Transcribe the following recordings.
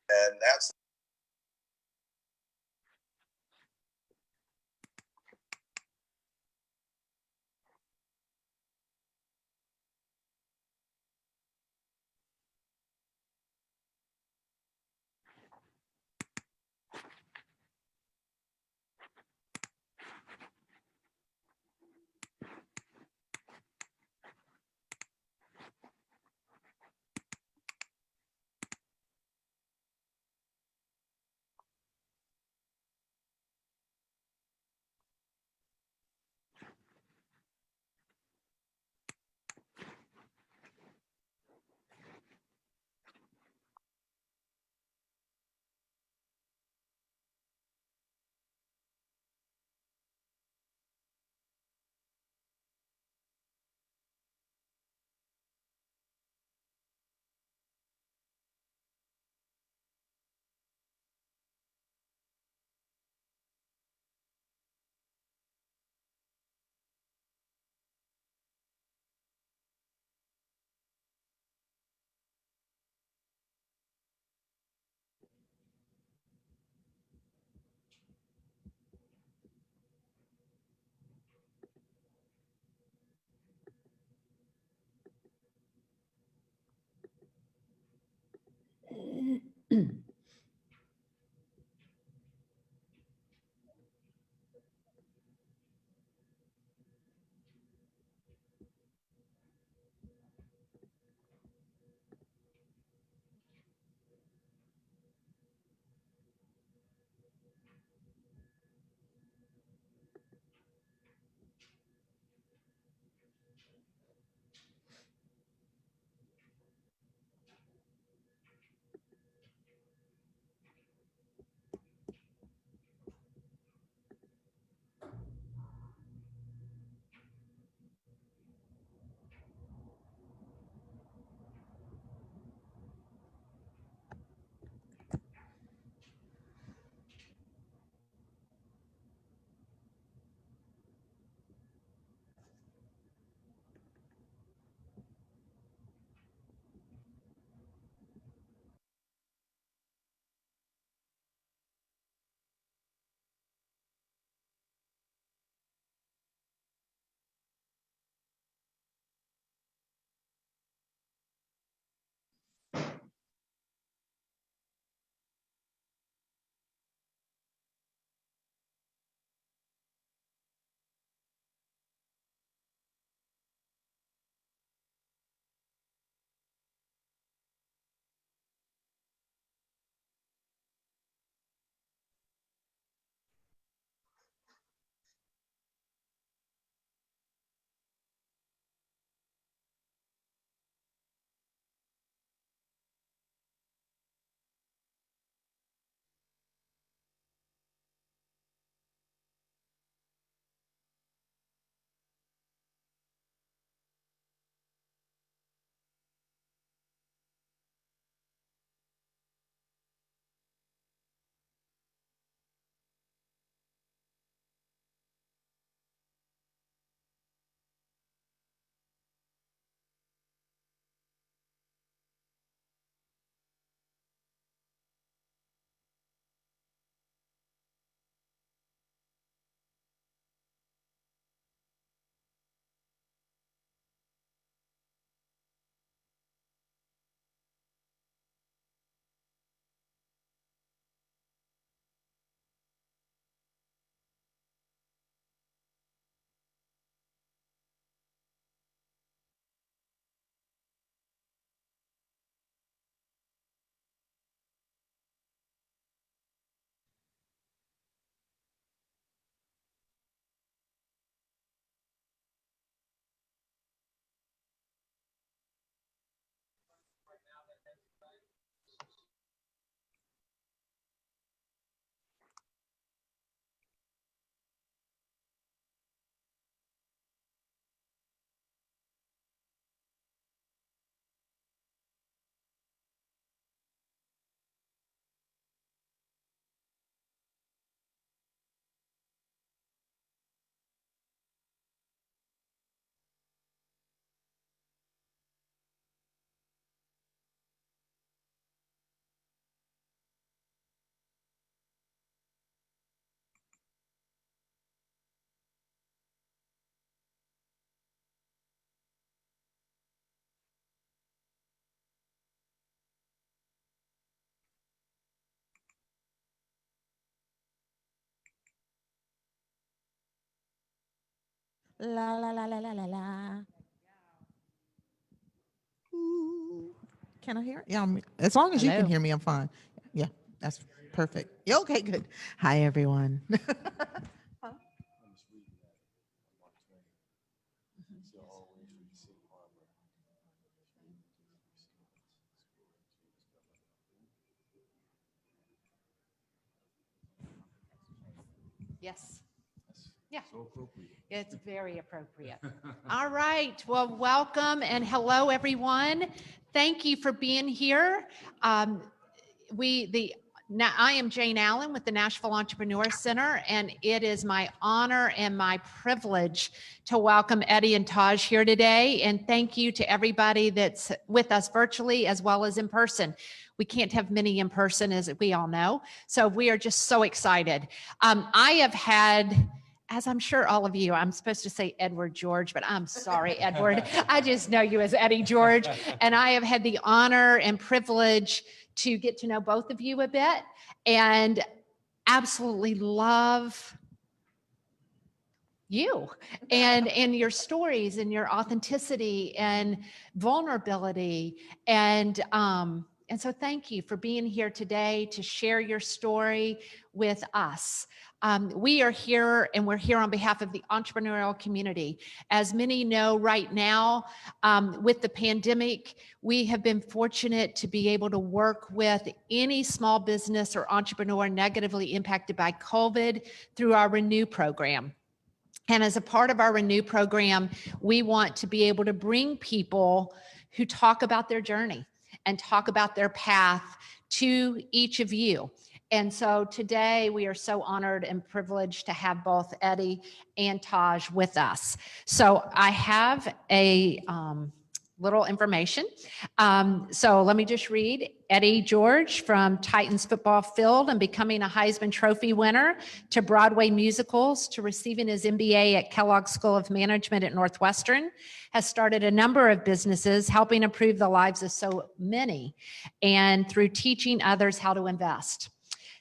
And that's La la la la la la la. Ooh. Can I hear it? Yeah, as long as you can Hello. hear me, I'm fine. Yeah, that's perfect. Yeah, okay, good. Hi, everyone. Yes. Yeah. It's very appropriate. All right. Well, welcome and hello, everyone. Thank you for being here. Um, now I am Jane Allen with the Nashville Entrepreneur Center, and it is my honor and my privilege to welcome Eddie and Taj here today. And thank you to everybody that's with us virtually as well as in person. We can't have many in person, as we all know. So we are just so excited. I have had, as I'm sure all of you, I'm supposed to say Edward George, but I'm sorry, Edward. I just know you as Eddie George. And I have had the honor and privilege to get to know both of you a bit and absolutely love you and your stories and your authenticity and vulnerability. And so thank you for being here today to share your story with us. We are here and we're here on behalf of the entrepreneurial community. As many know right now, with the pandemic, we have been fortunate to be able to work with any small business or entrepreneur negatively impacted by COVID through our Renew program. And as a part of our Renew program, we want to be able to bring people who talk about their journey and talk about their path to each of you. And so today we are so honored and privileged to have both Eddie and Taj with us. So I have a little information. So let me just read. Eddie George, from Titans football field and becoming a Heisman Trophy winner, to Broadway musicals, to receiving his MBA at Kellogg School of Management at Northwestern, has started a number of businesses helping improve the lives of so many, and through teaching others how to invest.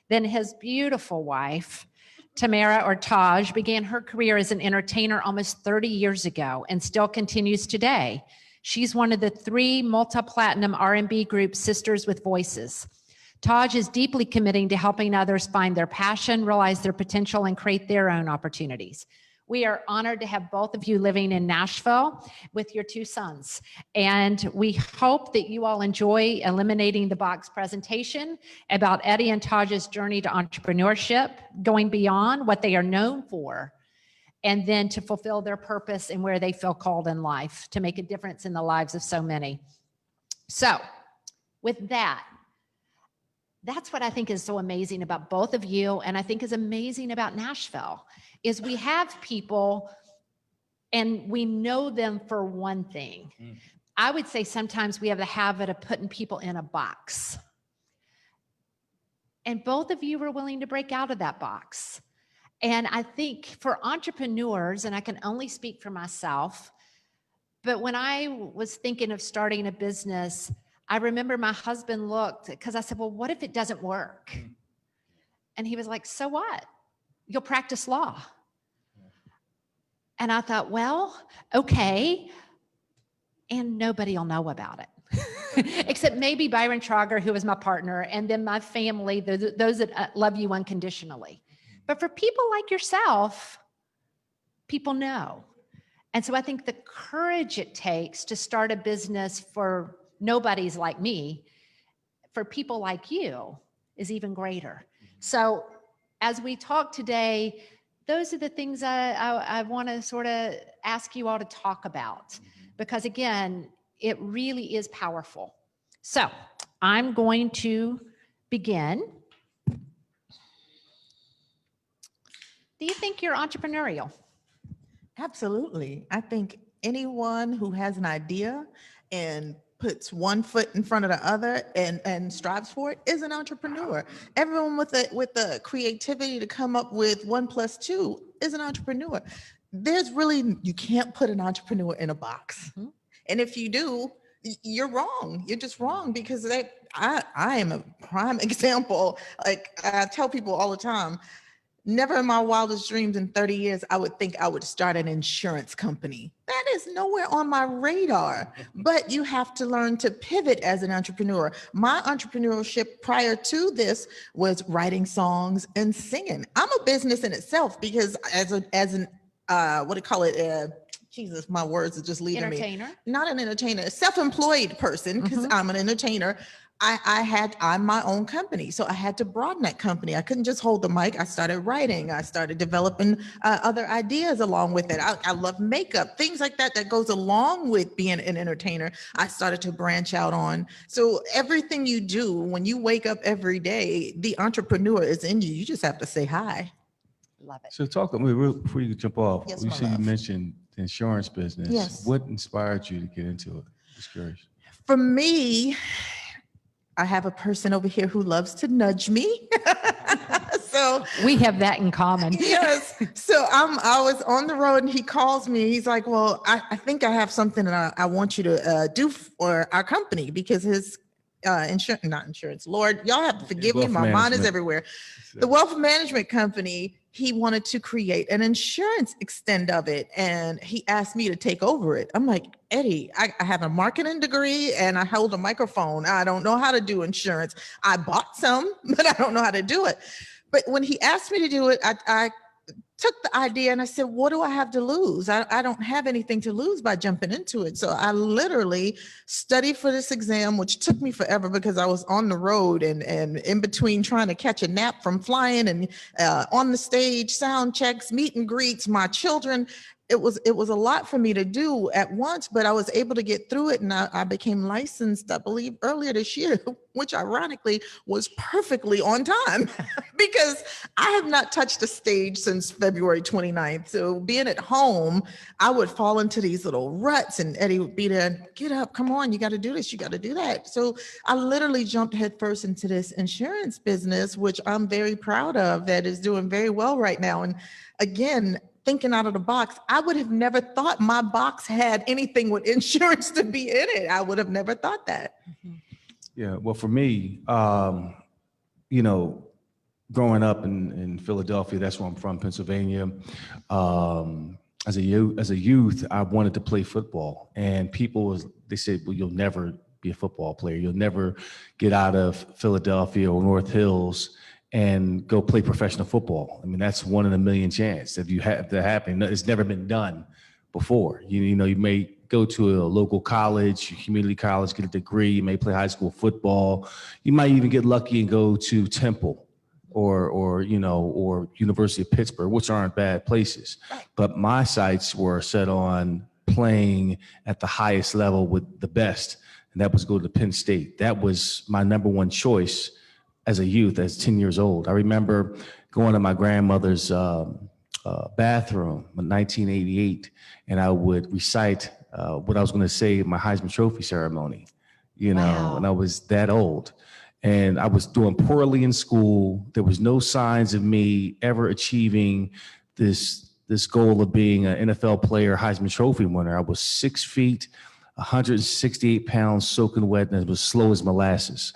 Then his beautiful wife, Tamara or Taj, began her career as an entertainer almost 30 years ago and still continues today. She's one of the 3 multi-platinum R&B group Sisters with Voices. Taj is deeply committing to helping others find their passion, realize their potential, and create their own opportunities. We are honored to have both of you living in Nashville with your 2 sons. And we hope that you all enjoy Eliminating the Box presentation about Eddie and Taj's journey to entrepreneurship, going beyond what they are known for, and then to fulfill their purpose and where they feel called in life to make a difference in the lives of so many. So with that, that's what I think is so amazing about both of you, and I think is amazing about Nashville, is we have people and we know them for one thing. I would say sometimes we have the habit of putting people in a box. And both of you were willing to break out of that box. And I think for entrepreneurs, and I can only speak for myself, but when I was thinking of starting a business, I remember my husband looked, because I said, well, what if it doesn't work? And he was like, so what? You'll practice law. And I thought, well, okay. And nobody will know about it. Except maybe Byron Trauger, who was my partner, and then my family, those that love you unconditionally. But for people like yourself, people know. And so I think the courage it takes to start a business for nobodies like me, for people like you, is even greater. So as we talk today, those are the things I want to sort of ask you all to talk about, because again, it really is powerful. So I'm going to begin. Do you think you're entrepreneurial? Absolutely. I think anyone who has an idea and puts one foot in front of the other and strives for it is an entrepreneur. Everyone with the creativity to come up with 1 + 2 is an entrepreneur. There's really, you can't put an entrepreneur in a box. Mm-hmm. And if you do, you're wrong. You're just wrong, because I am a prime example. Like I tell people all the time, Never in my wildest dreams in 30 years, I would think I would start an insurance company. That is nowhere on my radar, but you have to learn to pivot as an entrepreneur. My entrepreneurship prior to this was writing songs and singing. I'm a business in itself because as an what do you call it? Jesus, my words are just leaving Entertainer? me. Not an entertainer, a self-employed person, because I'm an entertainer. I'm my own company. So I had to broaden that company. I couldn't just hold the mic. I started writing. I started developing other ideas along with it. I love makeup, things like that, that goes along with being an entertainer. I started to branch out on. So everything you do when you wake up every day, the entrepreneur is in you. You just have to say hi. Love it. So talk to me real before you jump off. Yes, You my see, you love. mentioned the insurance business. Yes. What inspired you to get into it? Just curious. For me, I have a person over here who loves to nudge me. So We have that in common. yes. So I was on the road and he calls me. He's like, well, I think I have something that I want you to do for our company, because his not insurance, Lord, y'all have to forgive me. Wealth My mind is management. everywhere. The wealth management company, he wanted to create an insurance extend of it. And he asked me to take over it. I'm like, Eddie, I have a marketing degree and I hold a microphone. I don't know how to do insurance. I bought some, but I don't know how to do it. But when he asked me to do it, I took the idea and I said, what do I have to lose? I don't have anything to lose by jumping into it. So I literally studied for this exam, which took me forever because I was on the road and in between trying to catch a nap from flying and on the stage, sound checks, meet and greets, my children. It was a lot for me to do at once, but I was able to get through it. And I became licensed, I believe, earlier this year, which ironically was perfectly on time because I have not touched a stage since February 29th. So being at home, I would fall into these little ruts and Eddie would be there, get up, come on, you got to do this, you got to do that. So I literally jumped headfirst into this insurance business, which I'm very proud of, that is doing very well right now. And again, thinking out of the box, I would have never thought my box had anything with insurance to be in it. I would have never thought that. Yeah. Well, for me, growing up in Philadelphia, that's where I'm from, Pennsylvania. As a youth, I wanted to play football, and they said, well, you'll never be a football player. You'll never get out of Philadelphia or North Hills and go play professional football. I mean, that's 1 in a million chance that you have to happen. It's never been done before. You may go to a local college, community college, get a degree. You may play high school football. You might even get lucky and go to Temple or University of Pittsburgh, which aren't bad places. But my sights were set on playing at the highest level with the best, and that was go to Penn State. That was my number one choice as a youth, as 10 years old. I remember going to my grandmother's bathroom in 1988, and I would recite what I was going to say at my Heisman Trophy ceremony, Wow. and I was that old. And I was doing poorly in school. There was no signs of me ever achieving this goal of being an NFL player, Heisman Trophy winner. I was 6 feet, 168 pounds, soaking wet, and it was slow as molasses.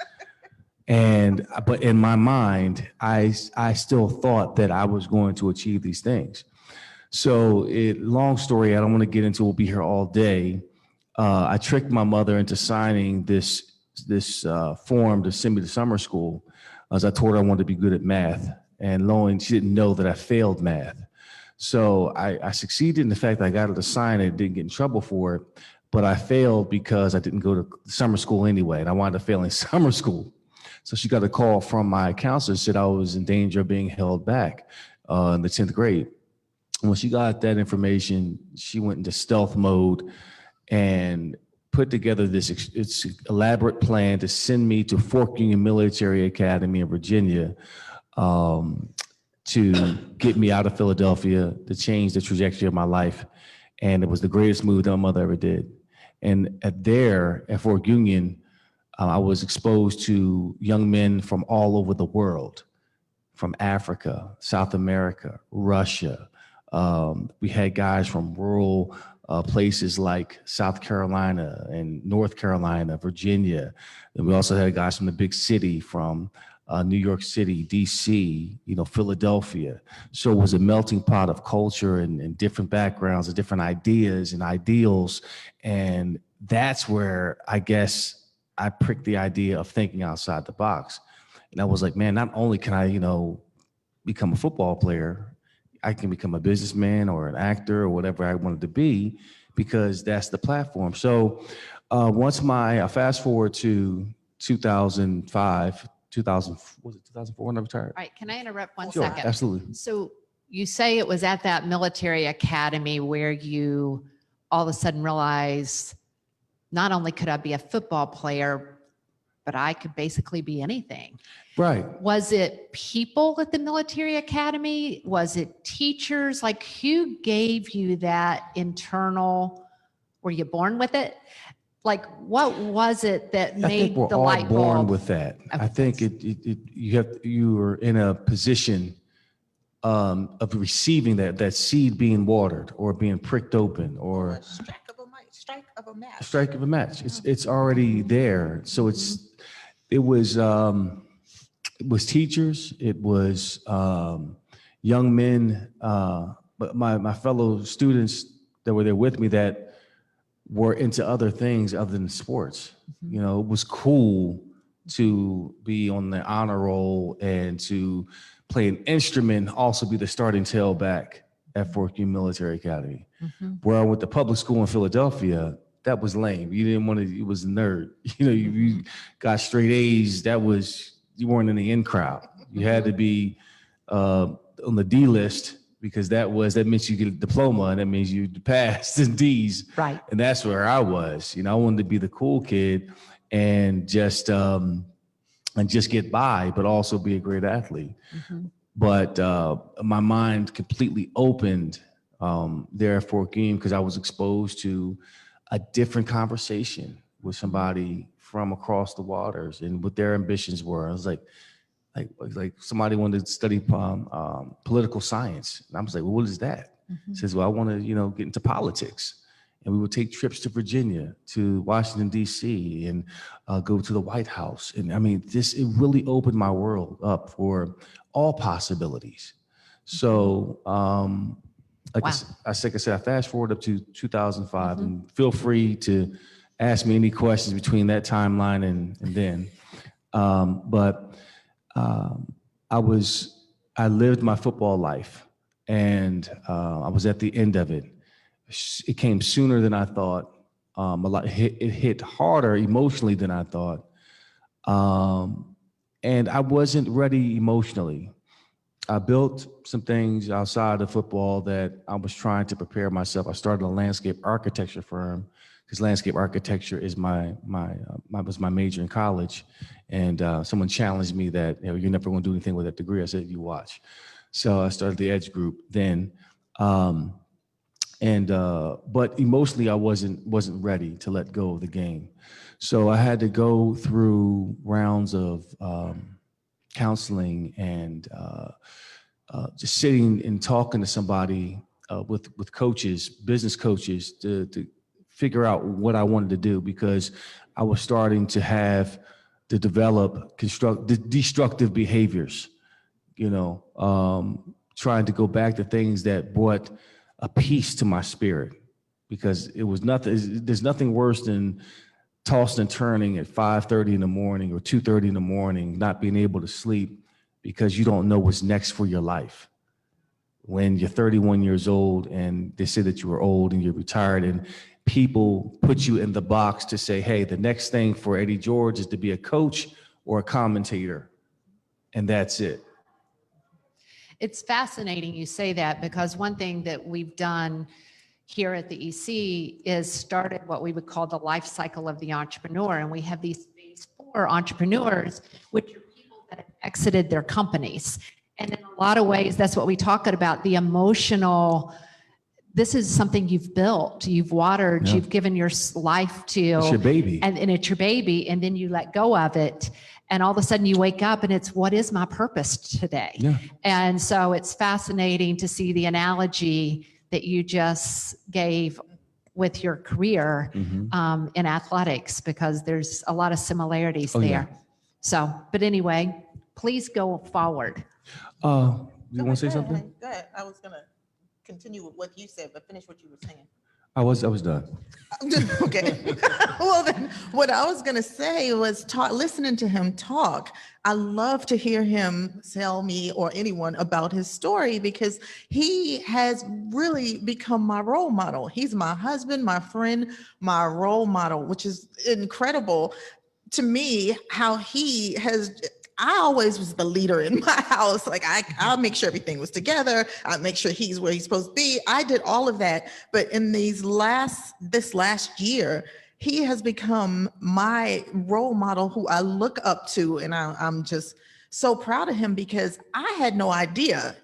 But in my mind, I still thought that I was going to achieve these things. So long story, I don't want to get into, we'll be here all day. I tricked my mother into signing this form to send me to summer school, as I told her I wanted to be good at math. And she didn't know that I failed math. So I succeeded in the fact that I got her to sign it, didn't get in trouble for it, but I failed because I didn't go to summer school anyway, and I wanted to fail in summer school. So she got a call from my counselor, said I was in danger of being held back in the 10th grade. And when she got that information, she went into stealth mode and put together this elaborate plan to send me to Fort Union Military Academy in Virginia to get me out of Philadelphia, to change the trajectory of my life. And it was the greatest move that my mother ever did. And at Fort Union, I was exposed to young men from all over the world, from Africa, South America, Russia. We had guys from rural places like South Carolina and North Carolina, Virginia. And we also had guys from the big city, from New York City, DC, Philadelphia. So it was a melting pot of culture and different backgrounds and different ideas and ideals. And that's where I guess I pricked the idea of thinking outside the box. And I was like, man, not only can I, become a football player, I can become a businessman or an actor or whatever I wanted to be, because that's the platform. So I fast forward to 2005, 2004 when I retired? All right, can I interrupt one Sure, second? absolutely. So you say it was at that military academy where you all of a sudden realized not only could I be a football player, but I could basically be anything. Right. Was it people at the military academy? Was it teachers? Like, who gave you that internal, were you born with it? Like, what was it that I think made we're the all light born bulb? with that. Okay, I think you are in a position of receiving that seed being watered or being pricked open or Strike of a match. strike of a match. It's already there. So it was teachers, it was young men, but my fellow students that were there with me that were into other things other than sports. It was cool to be on the honor roll and to play an instrument, also be the starting tailback at Fort Union Military Academy. Where I went to public school in Philadelphia, that was lame. You didn't want to, you was a nerd. You got straight A's, you weren't in the in crowd. You had to be on the D list, because that meant you get a diploma, and that means you passed in D's. Right. And that's where I was. I wanted to be the cool kid and just get by, but also be a great athlete. But my mind completely opened there at Fort Greene, because I was exposed to a different conversation with somebody from across the waters and what their ambitions were. I was like somebody wanted to study political science. And I was like, well, what is that? He says, well, I want to, get into politics. And we would take trips to Virginia, to Washington, D.C., and go to the White House. And I mean, it really opened my world up for all possibilities. So, like I said, I fast forward up to 2005, and feel free to ask me any questions between that timeline and then. I lived my football life, and I was at the end of it. It came sooner than I thought. It hit harder emotionally than I thought. And I wasn't ready emotionally. I built some things outside of football that I was trying to prepare myself. I started a landscape architecture firm, because landscape architecture is was my major in college. And someone challenged me that, you're never going to do anything with that degree. I said, you watch. So I started the Edge Group then. But emotionally, I wasn't ready to let go of the game. So I had to go through rounds of counseling and just sitting and talking to somebody with coaches, business coaches, to figure out what I wanted to do, because I was starting to develop destructive behaviors, trying to go back to things that brought a peace to my spirit, because there's nothing worse than tossing and turning at 5:30 in the morning or 2:30 in the morning, not being able to sleep because you don't know what's next for your life. When you're 31 years old and they say that you are old and you're retired, and people put you in the box to say, hey, the next thing for Eddie George is to be a coach or a commentator. And that's it. It's fascinating you say that, because one thing that we've done here at the EC is started what we would call the life cycle of the entrepreneur. And we have these phase 4 entrepreneurs, which are people that have exited their companies. And in a lot of ways, that's what we talk about, the emotional. This is something you've built, you've watered, you've given your life to. It's your baby. And it's your baby, and then you let go of it. And all of a sudden you wake up and it's, what is my purpose today? Yeah. And so it's fascinating to see the analogy that you just gave with your career in athletics, because there's a lot of similarities there. Yeah. So, but anyway, please go forward. Do you want to say something? Go ahead. I was gonna continue with what you said, but finish what you were saying. I was done. Okay. Well, then what I was going to say was listening to him talk. I love to hear him tell me or anyone about his story because he has really become my role model. He's my husband, my friend, my role model, which is incredible to me how he has. I always was the leader in my house. Like I'll make sure everything was together. I'll make sure he's where he's supposed to be. I did all of that. But in this last year, he has become my role model who I look up to. And I'm just so proud of him because I had no idea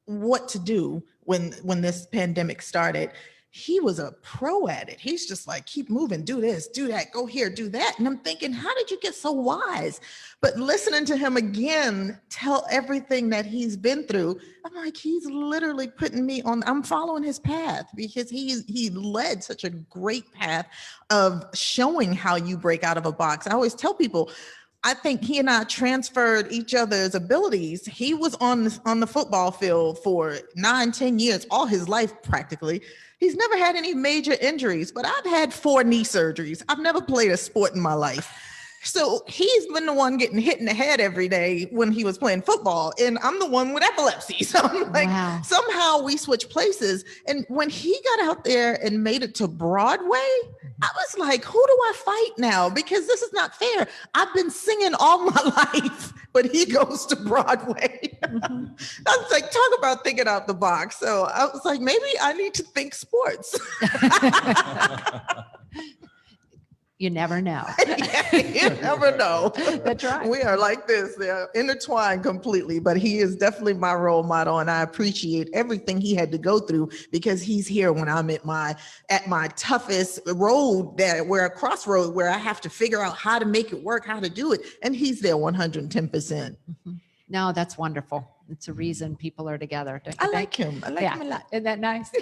what to do when this pandemic started. He was a pro at it. He's just like, keep moving, do this, do that, go here, do that. And I'm thinking, how did you get so wise? But listening to him again, tell everything that he's been through, I'm like, he's literally putting me on, I'm following his path because he led such a great path of showing how you break out of a box. I always tell people, I think he and I transferred each other's abilities. He was on the football field for 9-10 years, all his life practically. He's never had any major injuries, but I've had 4 knee surgeries. I've never played a sport in my life. So he's been the one getting hit in the head every day when he was playing football. And I'm the one with epilepsy. So I'm like, Wow. Somehow we switched places. And when he got out there and made it to Broadway, I was like, who do I fight now? Because this is not fair. I've been singing all my life, but he goes to Broadway. Mm-hmm. I was like, talk about thinking out the box. So I was like, maybe I need to think sports. You never know. Yeah, you never know. That's right. We are like this. They're intertwined completely, but he is definitely my role model. And I appreciate everything he had to go through because he's here when I'm at my toughest road, where a crossroad where I have to figure out how to make it work, how to do it. And he's there 110%. Mm-hmm. No, that's wonderful. It's a reason people are together. Don't you I think? like him. I like him a lot. Isn't that nice?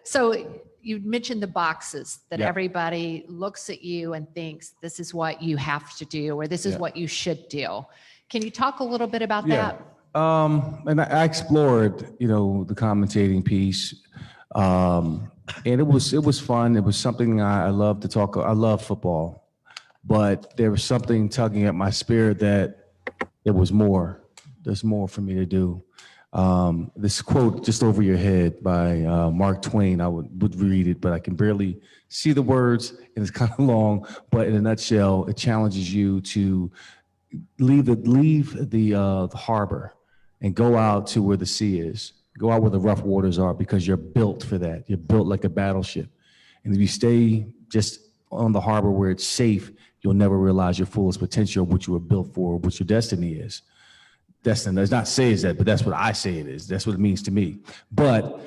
So you mentioned the boxes that Yeah. everybody looks at you and thinks this is what you have to do, or this is what you should do. Can you talk a little bit about that? And I explored, the commentating piece, and it was fun. It was something I love to talk. I love football, but there was something tugging at my spirit that there was more. There's more for me to do. This quote, "Just over your head" by Mark Twain. I would read it, but I can barely see the words, and it's kind of long. But in a nutshell, it challenges you to leave the harbor and go out to where the sea is. Go out where the rough waters are, because you're built for that. You're built like a battleship. And if you stay just on the harbor where it's safe, you'll never realize your fullest potential, what you were built for, what your destiny is. Destiny does not say that, but that's what I say it is. That's what it means to me. But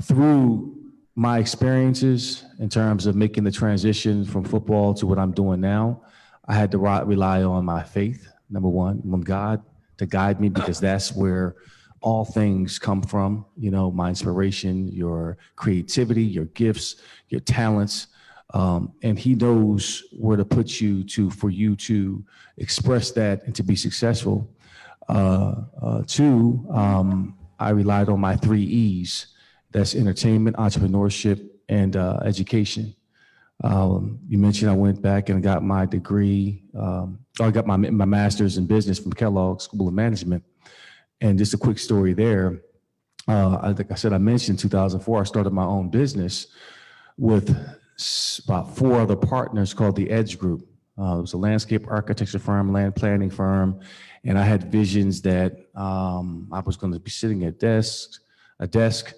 through my experiences in terms of making the transition from football to what I'm doing now, I had to rely on my faith, number one, on God to guide me, because that's where all things come from. My inspiration, your creativity, your gifts, your talents. And he knows where to put you for you to express that and to be successful. Two, I relied on my 3 E's. That's entertainment, entrepreneurship, and education. You mentioned I went back and got my degree. I got my master's in business from Kellogg School of Management. And just a quick story there. I think I said, I mentioned 2004, I started my own business with about 4 other partners called the Edge Group. It was a landscape architecture firm, land planning firm. And I had visions that I was going to be sitting at a desk,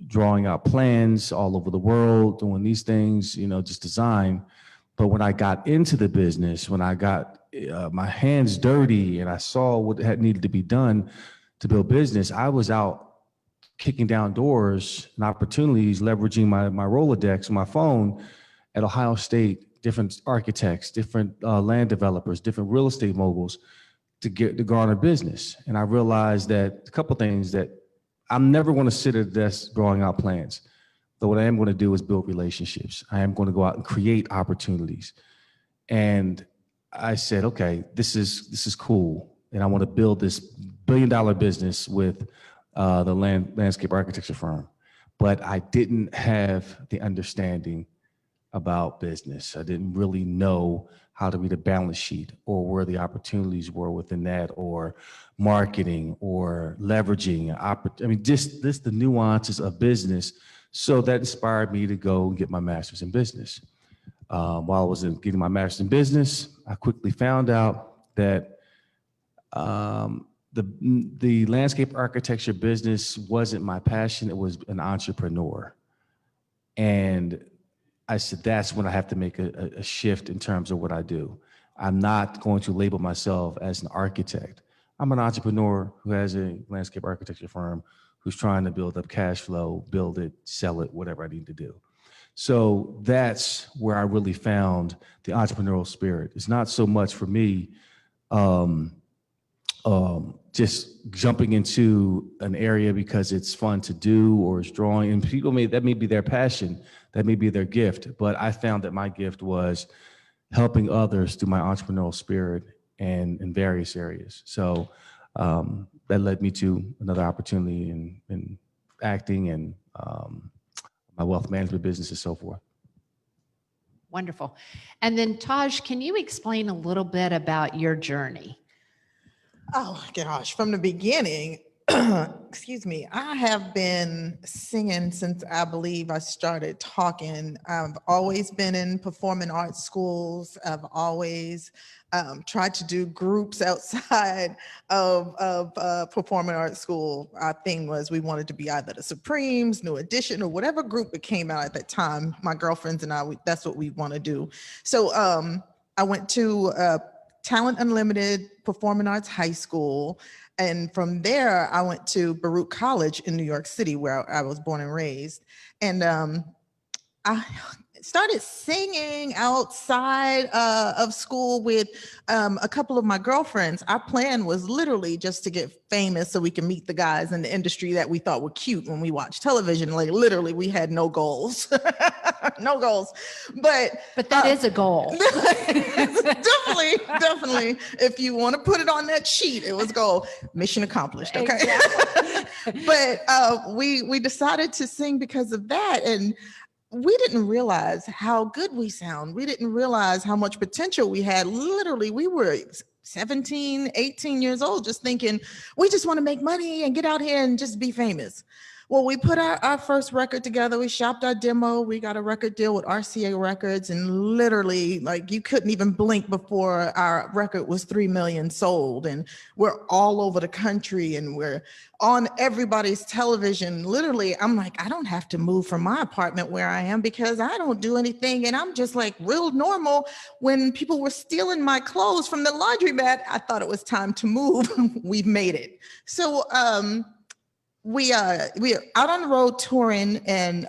drawing out plans all over the world, doing these things, just design. But when I got into the business, when I got my hands dirty and I saw what had needed to be done to build business, I was out kicking down doors and opportunities, leveraging my Rolodex, my phone at Ohio State, different architects, different land developers, different real estate moguls to garner business. And I realized that a couple things, that I'm never going to sit at a desk drawing out plans. But what I am going to do is build relationships. I am going to go out and create opportunities. And I said, okay, this is cool, and I want to build this billion-dollar business with the landscape architecture firm. But I didn't have the understanding about business. I didn't really know how to read a balance sheet or where the opportunities were within that, or marketing or leveraging. I mean, just the nuances of business. So that inspired me to go and get my master's in business. While I was getting my master's in business, I quickly found out that the landscape architecture business wasn't my passion. It was an entrepreneur. And I said, that's when I have to make a shift in terms of what I do. I'm not going to label myself as an architect. I'm an entrepreneur who has a landscape architecture firm who's trying to build up cash flow, build it, sell it, whatever I need to do. So that's where I really found the entrepreneurial spirit. It's not so much for me just jumping into an area because it's fun to do or it's drawing. And that may be their passion, that may be their gift. But I found that my gift was helping others through my entrepreneurial spirit and in various areas. So that led me to another opportunity in acting and my wealth management business and so forth. Wonderful. And then Taj, can you explain a little bit about your journey? Oh gosh, from the beginning, excuse me, I have been singing since I believe I started talking. I've always been in performing arts schools. I've always tried to do groups outside of performing arts school. Our thing was we wanted to be either the Supremes, New Edition, or whatever group it came out at that time. My girlfriends and I, that's what we want to do. So I went to Talent Unlimited Performing Arts High School. And from there, I went to Baruch College in New York City, where I was born and raised. And I started singing outside of school with a couple of my girlfriends. Our plan was literally just to get famous so we can meet the guys in the industry that we thought were cute when we watched television. Like literally, we had no goals, no goals. But that is a goal. definitely. If you want to put it on that sheet, it was goal. Mission accomplished. Okay. Exactly. But we decided to sing because of that. And we didn't realize how good we sound. We didn't realize how much potential we had. Literally, we were 17, 18 years old, just thinking, we just want to make money and get out here and just be famous. Well, we put our first record together. We shopped our demo. We got a record deal with RCA Records, and literally, like, you couldn't even blink before our record was 3 million sold. And we're all over the country, and we're on everybody's television. Literally, I'm like, I don't have to move from my apartment where I am because I don't do anything, and I'm just like real normal. When people were stealing my clothes from the laundromat, I thought it was time to move. We've made it. So we are out on the road touring, and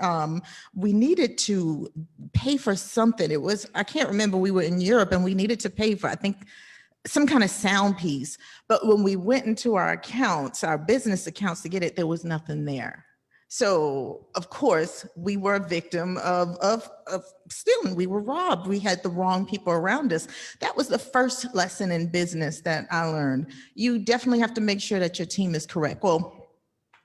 we needed to pay for something. It was, I can't remember, we were in Europe and we needed to pay for, I think, some kind of sound piece. But when we went into our accounts, our business accounts to get it, there was nothing there. So of course we were a victim of stealing. We were robbed. We had the wrong people around us. That was the first lesson in business that I learned. You definitely have to make sure that your team is correct. Well,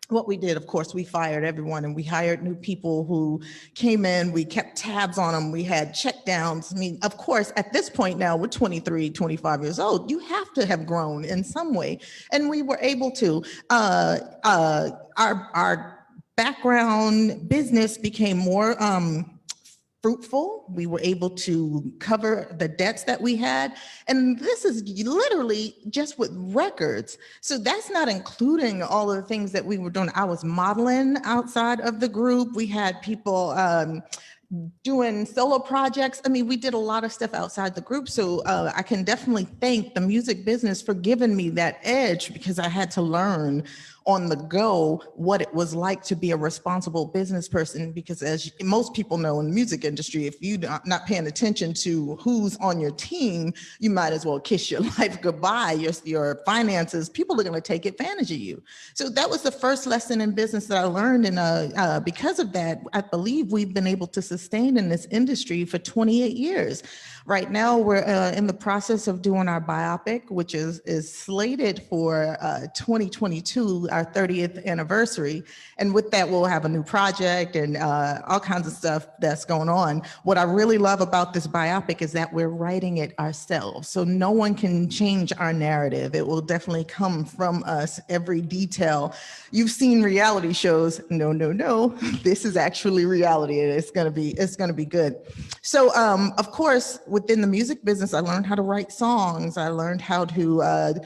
what we did, of course, we fired everyone and we hired new people who came in. We kept tabs on them. We had check downs. I mean, of course, at this point now, we're 23, 25 years old. You have to have grown in some way. And we were able to. Our background business became more fruitful. We were able to cover the debts that we had. And this is literally just with records. So that's not including all of the things that we were doing. I was modeling outside of the group. We had people doing solo projects. I mean, we did a lot of stuff outside the group. So I can definitely thank the music business for giving me that edge, because I had to learn on the go what it was like to be a responsible business person. Because as most people know in the music industry, if you're not paying attention to who's on your team, you might as well kiss your life goodbye. Your finances, people are going to take advantage of you. So that was the first lesson in business that I learned. And because of that, I believe we've been able to sustain in this industry for 28 years. Right now, we're in the process of doing our biopic, which is slated for 2022, our 30th anniversary. And with that, we'll have a new project and all kinds of stuff that's going on. What I really love about this biopic is that we're writing it ourselves. So no one can change our narrative. It will definitely come from us, every detail. You've seen reality shows. No, no, no. This is actually reality. And it's gonna be good. So of course, within the music business, I learned how to write songs. I learned how to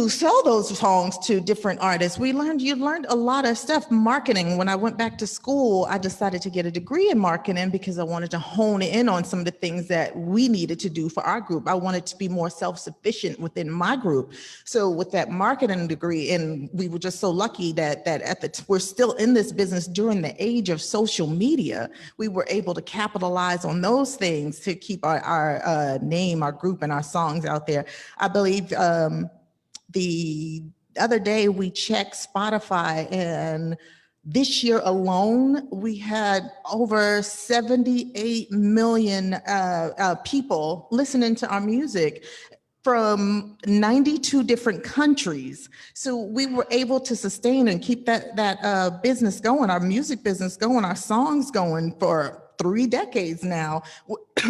sell those songs to different artists. You learned a lot of stuff. Marketing. When I went back to school, I decided to get a degree in marketing because I wanted to hone in on some of the things that we needed to do for our group. I wanted to be more self-sufficient within my group. So with that marketing degree, and we were just so lucky that we're still in this business during the age of social media, we were able to capitalize on those things to keep our name, our group, and our songs out there. I believe the other day we checked Spotify, and this year alone, we had over 78 million people listening to our music from 92 different countries. So we were able to sustain and keep that business going, our music business going, our songs going for 3 decades now,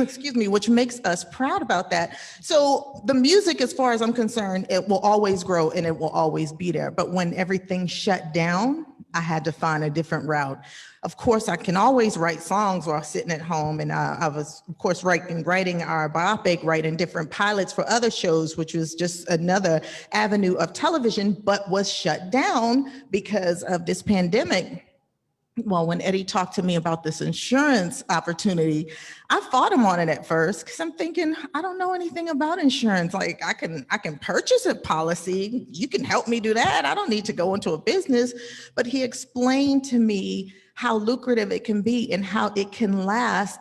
excuse me, which makes us proud about that. So the music, as far as I'm concerned, it will always grow and it will always be there. But when everything shut down, I had to find a different route. Of course, I can always write songs while sitting at home. And I was, of course, writing our biopic, writing different pilots for other shows, which was just another avenue of television, but was shut down because of this pandemic. Well, when Eddie talked to me about this insurance opportunity, I fought him on it at first because I'm thinking, I don't know anything about insurance. Like I can purchase a policy. You can help me do that. I don't need to go into a business. But he explained to me how lucrative it can be and how it can last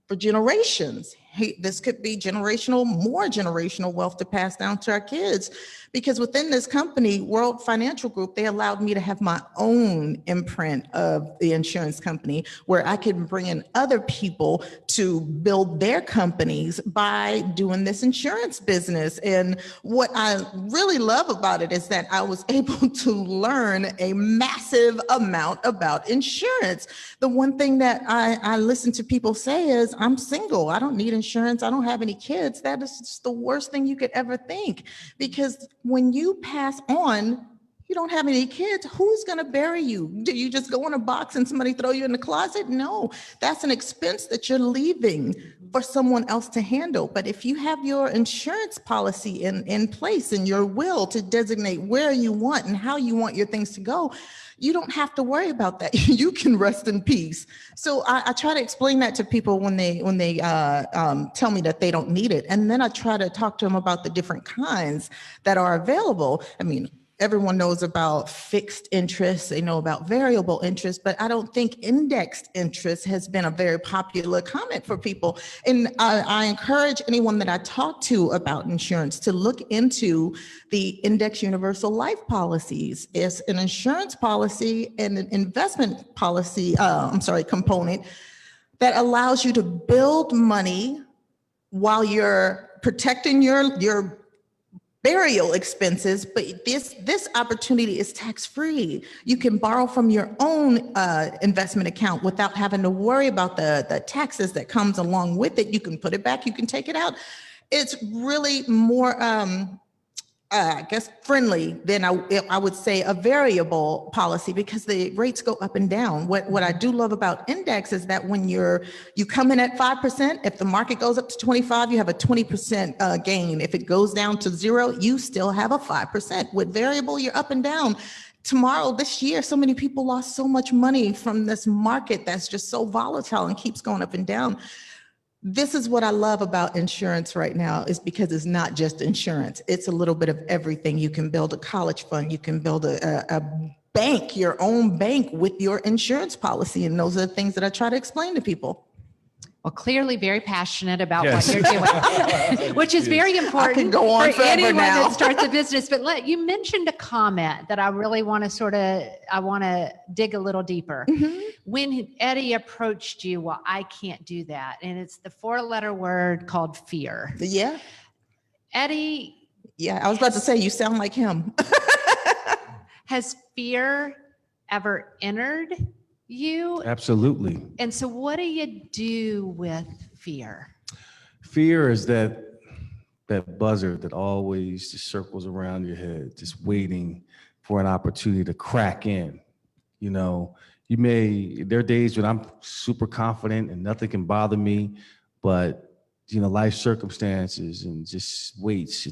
for generations. This could be more generational wealth to pass down to our kids. Because within this company, World Financial Group, they allowed me to have my own imprint of the insurance company where I could bring in other people to build their companies by doing this insurance business. And what I really love about it is that I was able to learn a massive amount about insurance. The one thing that I listen to people say is, I'm single, I don't need insurance, I don't have any kids. That is just the worst thing you could ever think, because when you pass on, you don't have any kids, who's going to bury you? Do you just go in a box and somebody throw you in the closet? No, that's an expense that you're leaving for someone else to handle. But if you have your insurance policy in place and your will to designate where you want and how you want your things to go, you don't have to worry about that. You can rest in peace. So I try to explain that to people when they tell me that they don't need it. And then I try to talk to them about the different kinds that are available. I mean, everyone knows about fixed interest, they know about variable interest, but I don't think indexed interest has been a very popular comment for people. And I encourage anyone that I talk to about insurance to look into the index universal life policies. It's an insurance policy and an investment policy, component that allows you to build money while you're protecting your burial expenses, but this opportunity is tax-free. You can borrow from your own investment account without having to worry about the taxes that comes along with it. You can put it back, you can take it out. It's really more, I guess, friendly than I would say a variable policy, because the rates go up and down. What I do love about index is that when you come in at 5%, if the market goes up to 25, you have a 20% gain. If it goes down to 0, you still have a 5%. With variable, you're up and down. Tomorrow, this year, so many people lost so much money from this market that's just so volatile and keeps going up and down. This is what I love about insurance right now, is because it's not just insurance. It's a little bit of everything. You can build a college fund. You can build a bank, your own bank with your insurance policy. And those are the things that I try to explain to people. Well, clearly very passionate about Yes. what you're doing, which is very important go on for forever anyone now. that starts a business. But you mentioned a comment that I really want to dig a little deeper. Mhm. When Eddie approached you, well, I can't do that. And it's the 4-letter word called fear. Yeah. Eddie, Yeah. I was about to say, you sound like him. has fear ever entered you? Absolutely. And so what do you do with fear? Fear is that buzzard that always just circles around your head, just waiting for an opportunity to crack in. You know, there are days when I'm super confident and nothing can bother me, but life circumstances and it just waits.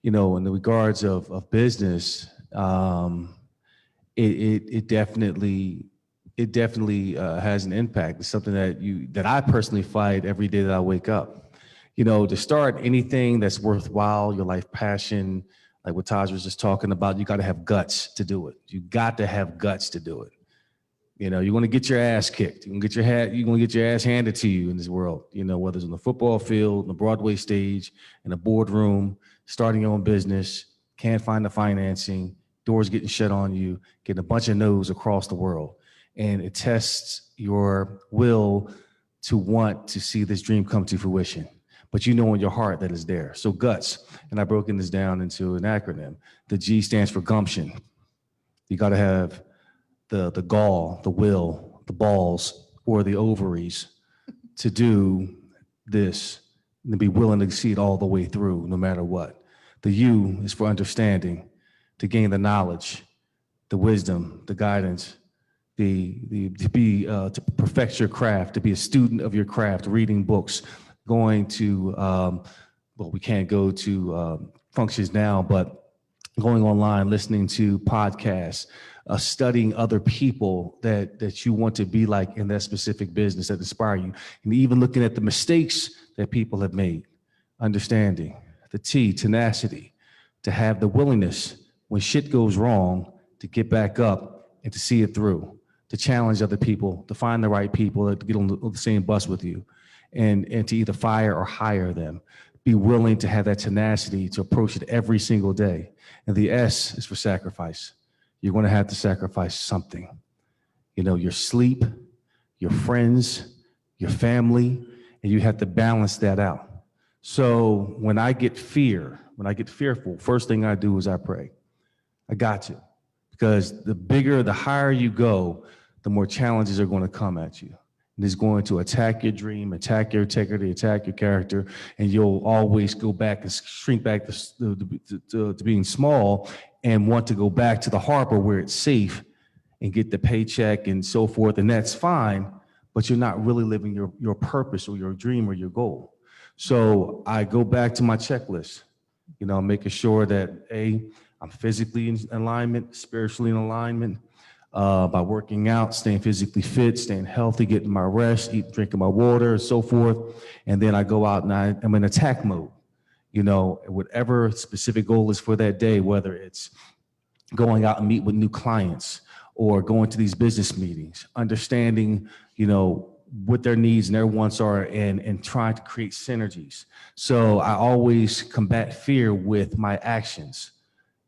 In the regards of business, it definitely has an impact. It's something that I personally fight every day that I wake up. To start anything that's worthwhile, your life passion, like what Taj was just talking about, you got to have guts to do it. You got to have guts to do it. You want to get your ass kicked. You're going to get your ass handed to you in this world. Whether it's on the football field, on the Broadway stage, in a boardroom, starting your own business, can't find the financing, doors getting shut on you, getting a bunch of no's across the world. And it tests your will to want to see this dream come to fruition. But in your heart that is there. So guts, and I've broken this down into an acronym. The G stands for gumption. You got to have the gall, the will, the balls, or the ovaries to do this and to be willing to see it all the way through, no matter what. The U is for understanding, to gain the knowledge, the wisdom, the guidance, to perfect your craft, to be a student of your craft, reading books, going to, we can't go to functions now, but going online, listening to podcasts, studying other people that you want to be like in that specific business that inspire you, and even looking at the mistakes that people have made, understanding. The T, tenacity, to have the willingness when shit goes wrong to get back up and to see it through, to challenge other people, to find the right people to get on the same bus with you, and to either fire or hire them. Be willing to have that tenacity to approach it every single day. And the S is for sacrifice. You're going to have to sacrifice something. Your sleep, your friends, your family, and you have to balance that out. So when I get fearful, first thing I do is I pray. I got to. Because the higher you go, the more challenges are going to come at you. And it's going to attack your dream, attack your integrity, attack your character, and you'll always go back and shrink back to being small and want to go back to the harbor where it's safe and get the paycheck and so forth, and that's fine, but you're not really living your purpose or your dream or your goal. So I go back to my checklist, making sure that I'm physically in alignment, spiritually in alignment, by working out, staying physically fit, staying healthy, getting my rest, drinking my water, and so forth. And then I go out and I'm in attack mode, whatever specific goal is for that day, whether it's going out and meet with new clients or going to these business meetings, understanding, what their needs and their wants are and trying to create synergies. So I always combat fear with my actions.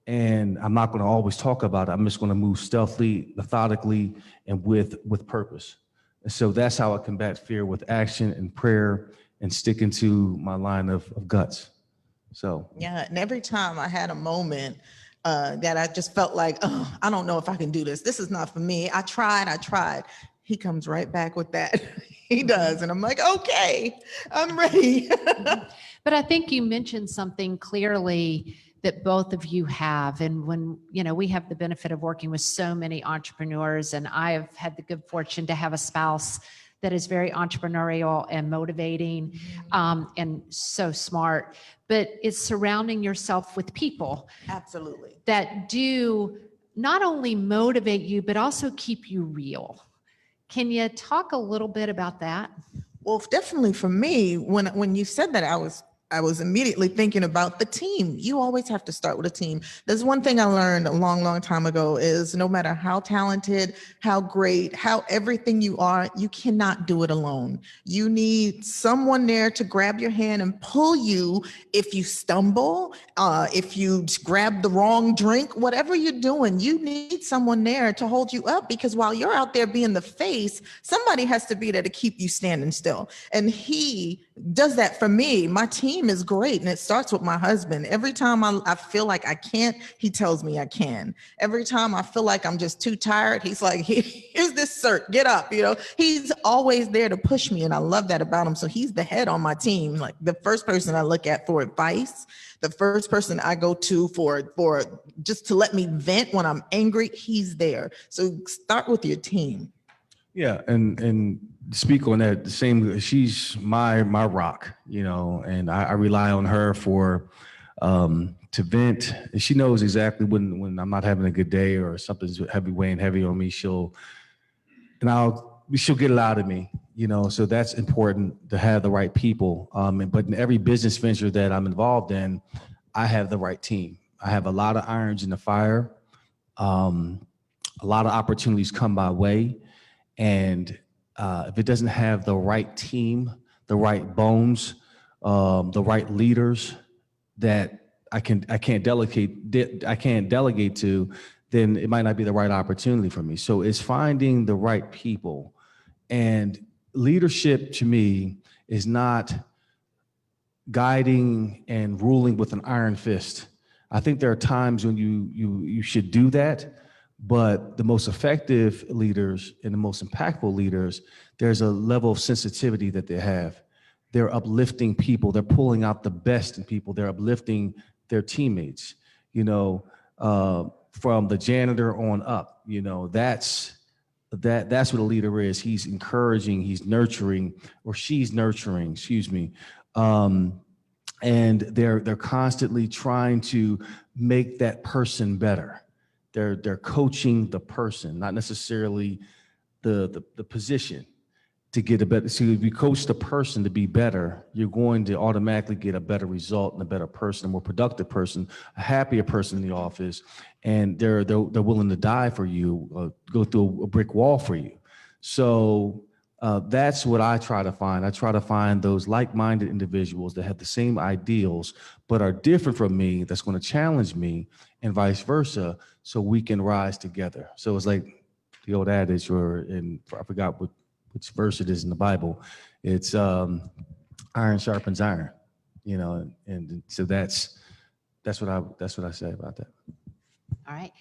And I'm not going to always talk about it. I'm just going to move stealthily, methodically, and with purpose. And so that's how I combat fear, with action and prayer and sticking to my line of guts. So Yeah, and every time I had a moment that I just felt like, oh, I don't know if I can do this. This is not for me. I tried. He comes right back with that. He does. And I'm like, okay, I'm ready. But I think you mentioned something clearly that both of you have. And when, we have the benefit of working with so many entrepreneurs, and I have had the good fortune to have a spouse that is very entrepreneurial and motivating, and so smart, but it's surrounding yourself with people Absolutely. that do not only motivate you, but also keep you real. Can you talk a little bit about that? Well, definitely for me, when you said that, I was was immediately thinking about the team. You always have to start with a team. There's one thing I learned a long, long time ago is no matter how talented, how great, how everything you are, you cannot do it alone. You need someone there to grab your hand and pull you if you stumble, if you grab the wrong drink, whatever you're doing, you need someone there to hold you up, because while you're out there being the face, somebody has to be there to keep you standing still. And he does that for me. My team is great. And it starts with my husband. Every time I feel like I can't, he tells me I can. Every time I feel like I'm just too tired, he's like, here's this cert, get up. You know, he's always there to push me. And I love that about him. So he's the head on my team, like the first person I look at for advice, the first person I go to for just to let me vent when I'm angry. He's there. So start with your team. Yeah, and speak on that. The same. She's my rock, you know, and I rely on her for to vent. And she knows exactly when I'm not having a good day or something's weighing heavy on me. She'll get it out of me, you know. So that's important to have the right people. But in every business venture that I'm involved in, I have the right team. I have a lot of irons in the fire. A lot of opportunities come my way. And if it doesn't have the right team, the right bones, the right leaders that I can't delegate to, then it might not be the right opportunity for me. So it's finding the right people. And leadership to me is not guiding and ruling with an iron fist. I think there are times when you should do that. But the most effective leaders and the most impactful leaders, there's a level of sensitivity that they have. They're uplifting people. They're pulling out the best in people. They're uplifting their teammates, you know, from the janitor on up. You know, that's what a leader is. He's encouraging, he's nurturing, or she's nurturing, excuse me. And they're constantly trying to make that person better. They're coaching the person, not necessarily the position to get a better. So if you coach the person to be better, you're going to automatically get a better result and a better person, a more productive person, a happier person in the office, and they're willing to die for you, go through a brick wall for you. So that's what I try to find. I try to find those like-minded individuals that have the same ideals but are different from me, that's going to challenge me, and vice versa, so we can rise together. So it's like the old adage, I forgot which verse it is in the Bible. It's iron sharpens iron, you know, and so that's what I say about that. All right.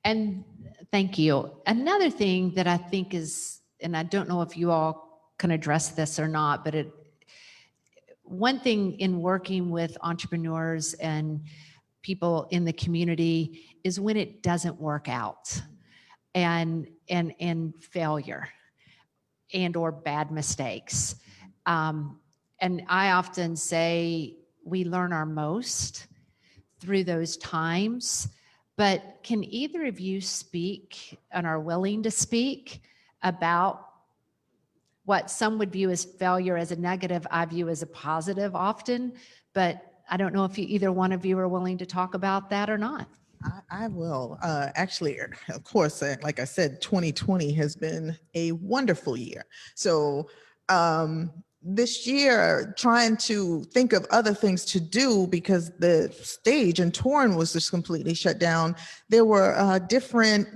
And thank you. Another thing that I think is, and I don't know if you all can address this or not, but one thing in working with entrepreneurs and people in the community is when it doesn't work out, and failure and or bad mistakes. And I often say we learn our most through those times, but can either of you speak and are willing to speak about what some would view as failure as a negative, I view as a positive often, but I don't know if either one of you are willing to talk about that or not. I will. Actually, of course, like I said, 2020 has been a wonderful year. So this year, trying to think of other things to do because the stage and touring was just completely shut down. There were different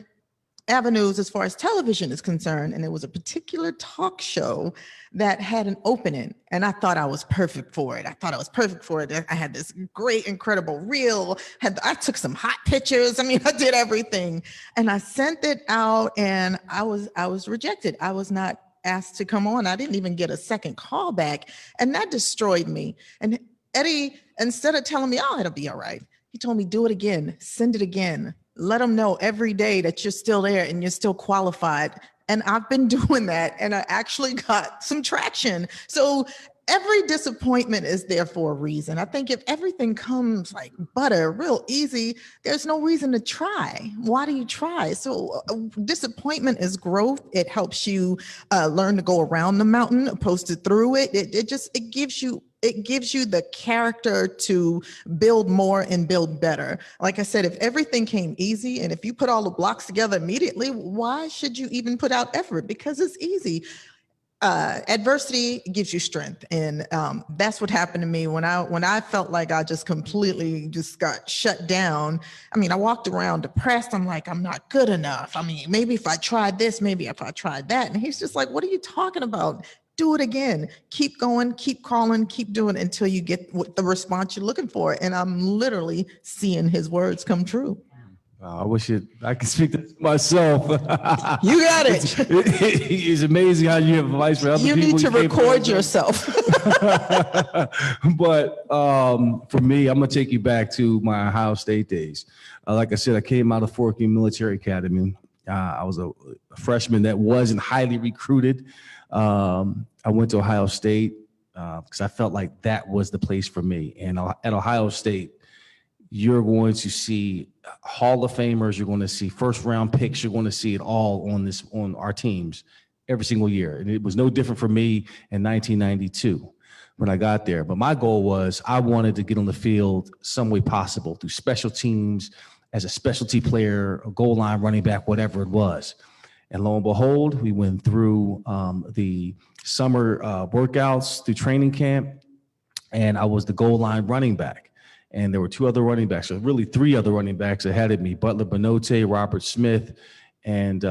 avenues as far as television is concerned. And there was a particular talk show that had an opening, and I thought I was perfect for it. I had this great, incredible reel. I took some hot pictures. I mean, I did everything, and I sent it out, and I was rejected. I was not asked to come on. I didn't even get a second call back, and that destroyed me. And Eddie, instead of telling me, "Oh, it'll be all right," he told me, "Do it again, send it again. Let them know every day that you're still there and you're still qualified." And I've been doing that, and I actually got some traction. So every disappointment is there for a reason. I think if everything comes like butter, real easy, there's no reason to try. Why do you try? So disappointment is growth. It helps you learn to go around the mountain opposed to through it. It gives you it gives you the character to build more and build better. Like I said, if everything came easy and if you put all the blocks together immediately, why should you even put out effort? Because it's easy. Adversity gives you strength, and that's what happened to me when I felt like I just completely just got shut down. I mean, I walked around depressed. I'm like, I'm not good enough. I mean, maybe if I tried this, maybe if I tried that. And he's just like, what are you talking about? Do it again. Keep going, keep calling, keep doing it until you get the response you're looking for. And I'm literally seeing his words come true. I wish I could speak to myself. You got it. It's amazing how you have advice for other people. You need to record yourself. But for me, I'm going to take you back to my Ohio State days. Like I said, I came out of Fort King Military Academy. I was a freshman that wasn't highly recruited. I went to Ohio State because I felt like that was the place for me. And at Ohio State, you're going to see Hall of Famers, you're going to see first round picks, you're going to see it all on our teams every single year. And it was no different for me in 1992 when I got there. But my goal was I wanted to get on the field some way possible through special teams, as a specialty player, a goal line running back, whatever it was. And lo and behold, we went through the summer workouts through training camp, and I was the goal line running back. And there were two other running backs, so really three other running backs ahead of me, Butler Benote, Robert Smith, and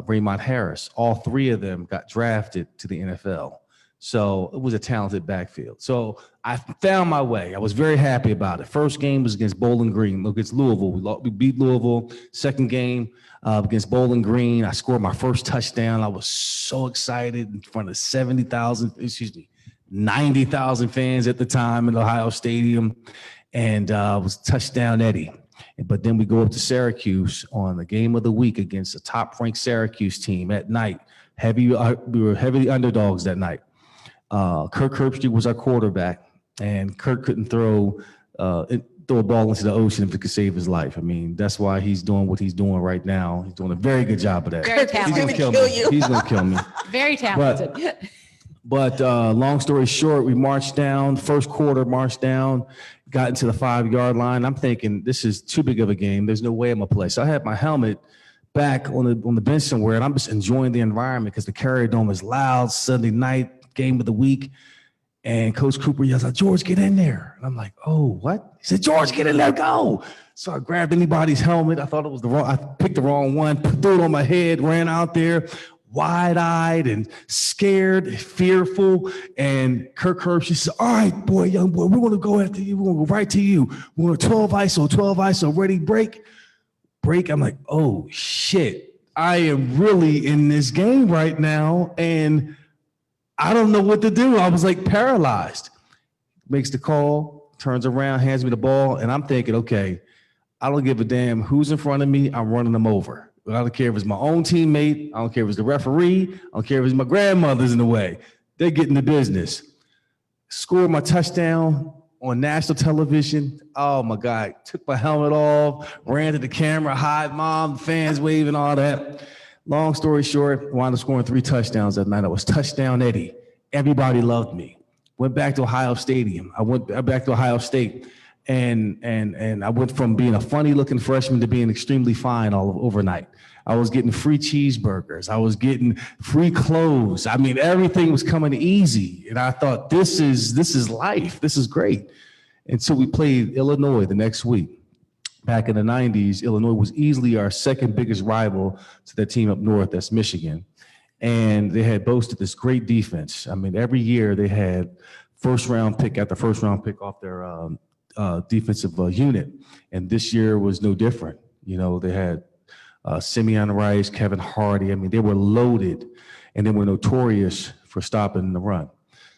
Raymond Harris. All three of them got drafted to the NFL. So it was a talented backfield. So I found my way. I was very happy about it. First game was against Bowling Green, against Louisville. We beat Louisville. Second game against Bowling Green, I scored my first touchdown. I was so excited in front of 90,000 fans at the time in Ohio Stadium. And was touchdown Eddie. But then we go up to Syracuse on the game of the week against a top-ranked Syracuse team at night. We were heavily underdogs that night. Kirk Herbstreit was our quarterback, and Kirk couldn't throw a ball into the ocean if it could save his life. I mean, that's why he's doing what he's doing right now. He's doing a very good job of that. Very talented. He's gonna kill me. He's gonna kill me. Very talented. But long story short, we marched down, first quarter marched down, got into the 5-yard line. I'm thinking, this is too big of a game. There's no way I'm gonna play. So I had my helmet back on the bench somewhere, and I'm just enjoying the environment because the Carrier Dome is loud. Sunday night, game of the week. And Coach Cooper yells out, "George, get in there." And I'm like, "Oh, what?" He said, "George, get in there, go." So I grabbed anybody's helmet. I thought it was I picked the wrong one, threw it on my head, ran out there, wide-eyed and scared, fearful. And Kirk Herbstreit said, "All right, boy, young boy, we're going to go after you. We're going to go right to you. We're going to 12 ISO, ready, break. I'm like, oh, shit. I am really in this game right now, and I don't know what to do. I was like paralyzed. Makes the call, turns around, hands me the ball, and I'm thinking, okay, I don't give a damn who's in front of me. I'm running them over. I don't care if it's my own teammate. I don't care if it's the referee. I don't care if it's my grandmother's in the way. They're getting the business. Scored my touchdown on national television. Oh my God. Took my helmet off, ran to the camera, hi, mom, fans waving, all that. Long story short, wound up scoring 3 touchdowns that night. I was touchdown Eddie. Everybody loved me. Went back to Ohio Stadium. I went back to Ohio State. And I went from being a funny looking freshman to being extremely fine overnight. I was getting free cheeseburgers. I was getting free clothes. I mean, everything was coming easy. And I thought, this is life. This is great. And so we played Illinois the next week. Back in the 90s, Illinois was easily our second biggest rival to that team up north, that's Michigan. And they had boasted this great defense. I mean, every year they had first round pick after first round pick off their defensive unit. And this year was no different. You know, they had Simeon Rice, Kevin Hardy. I mean, they were loaded, and they were notorious for stopping the run.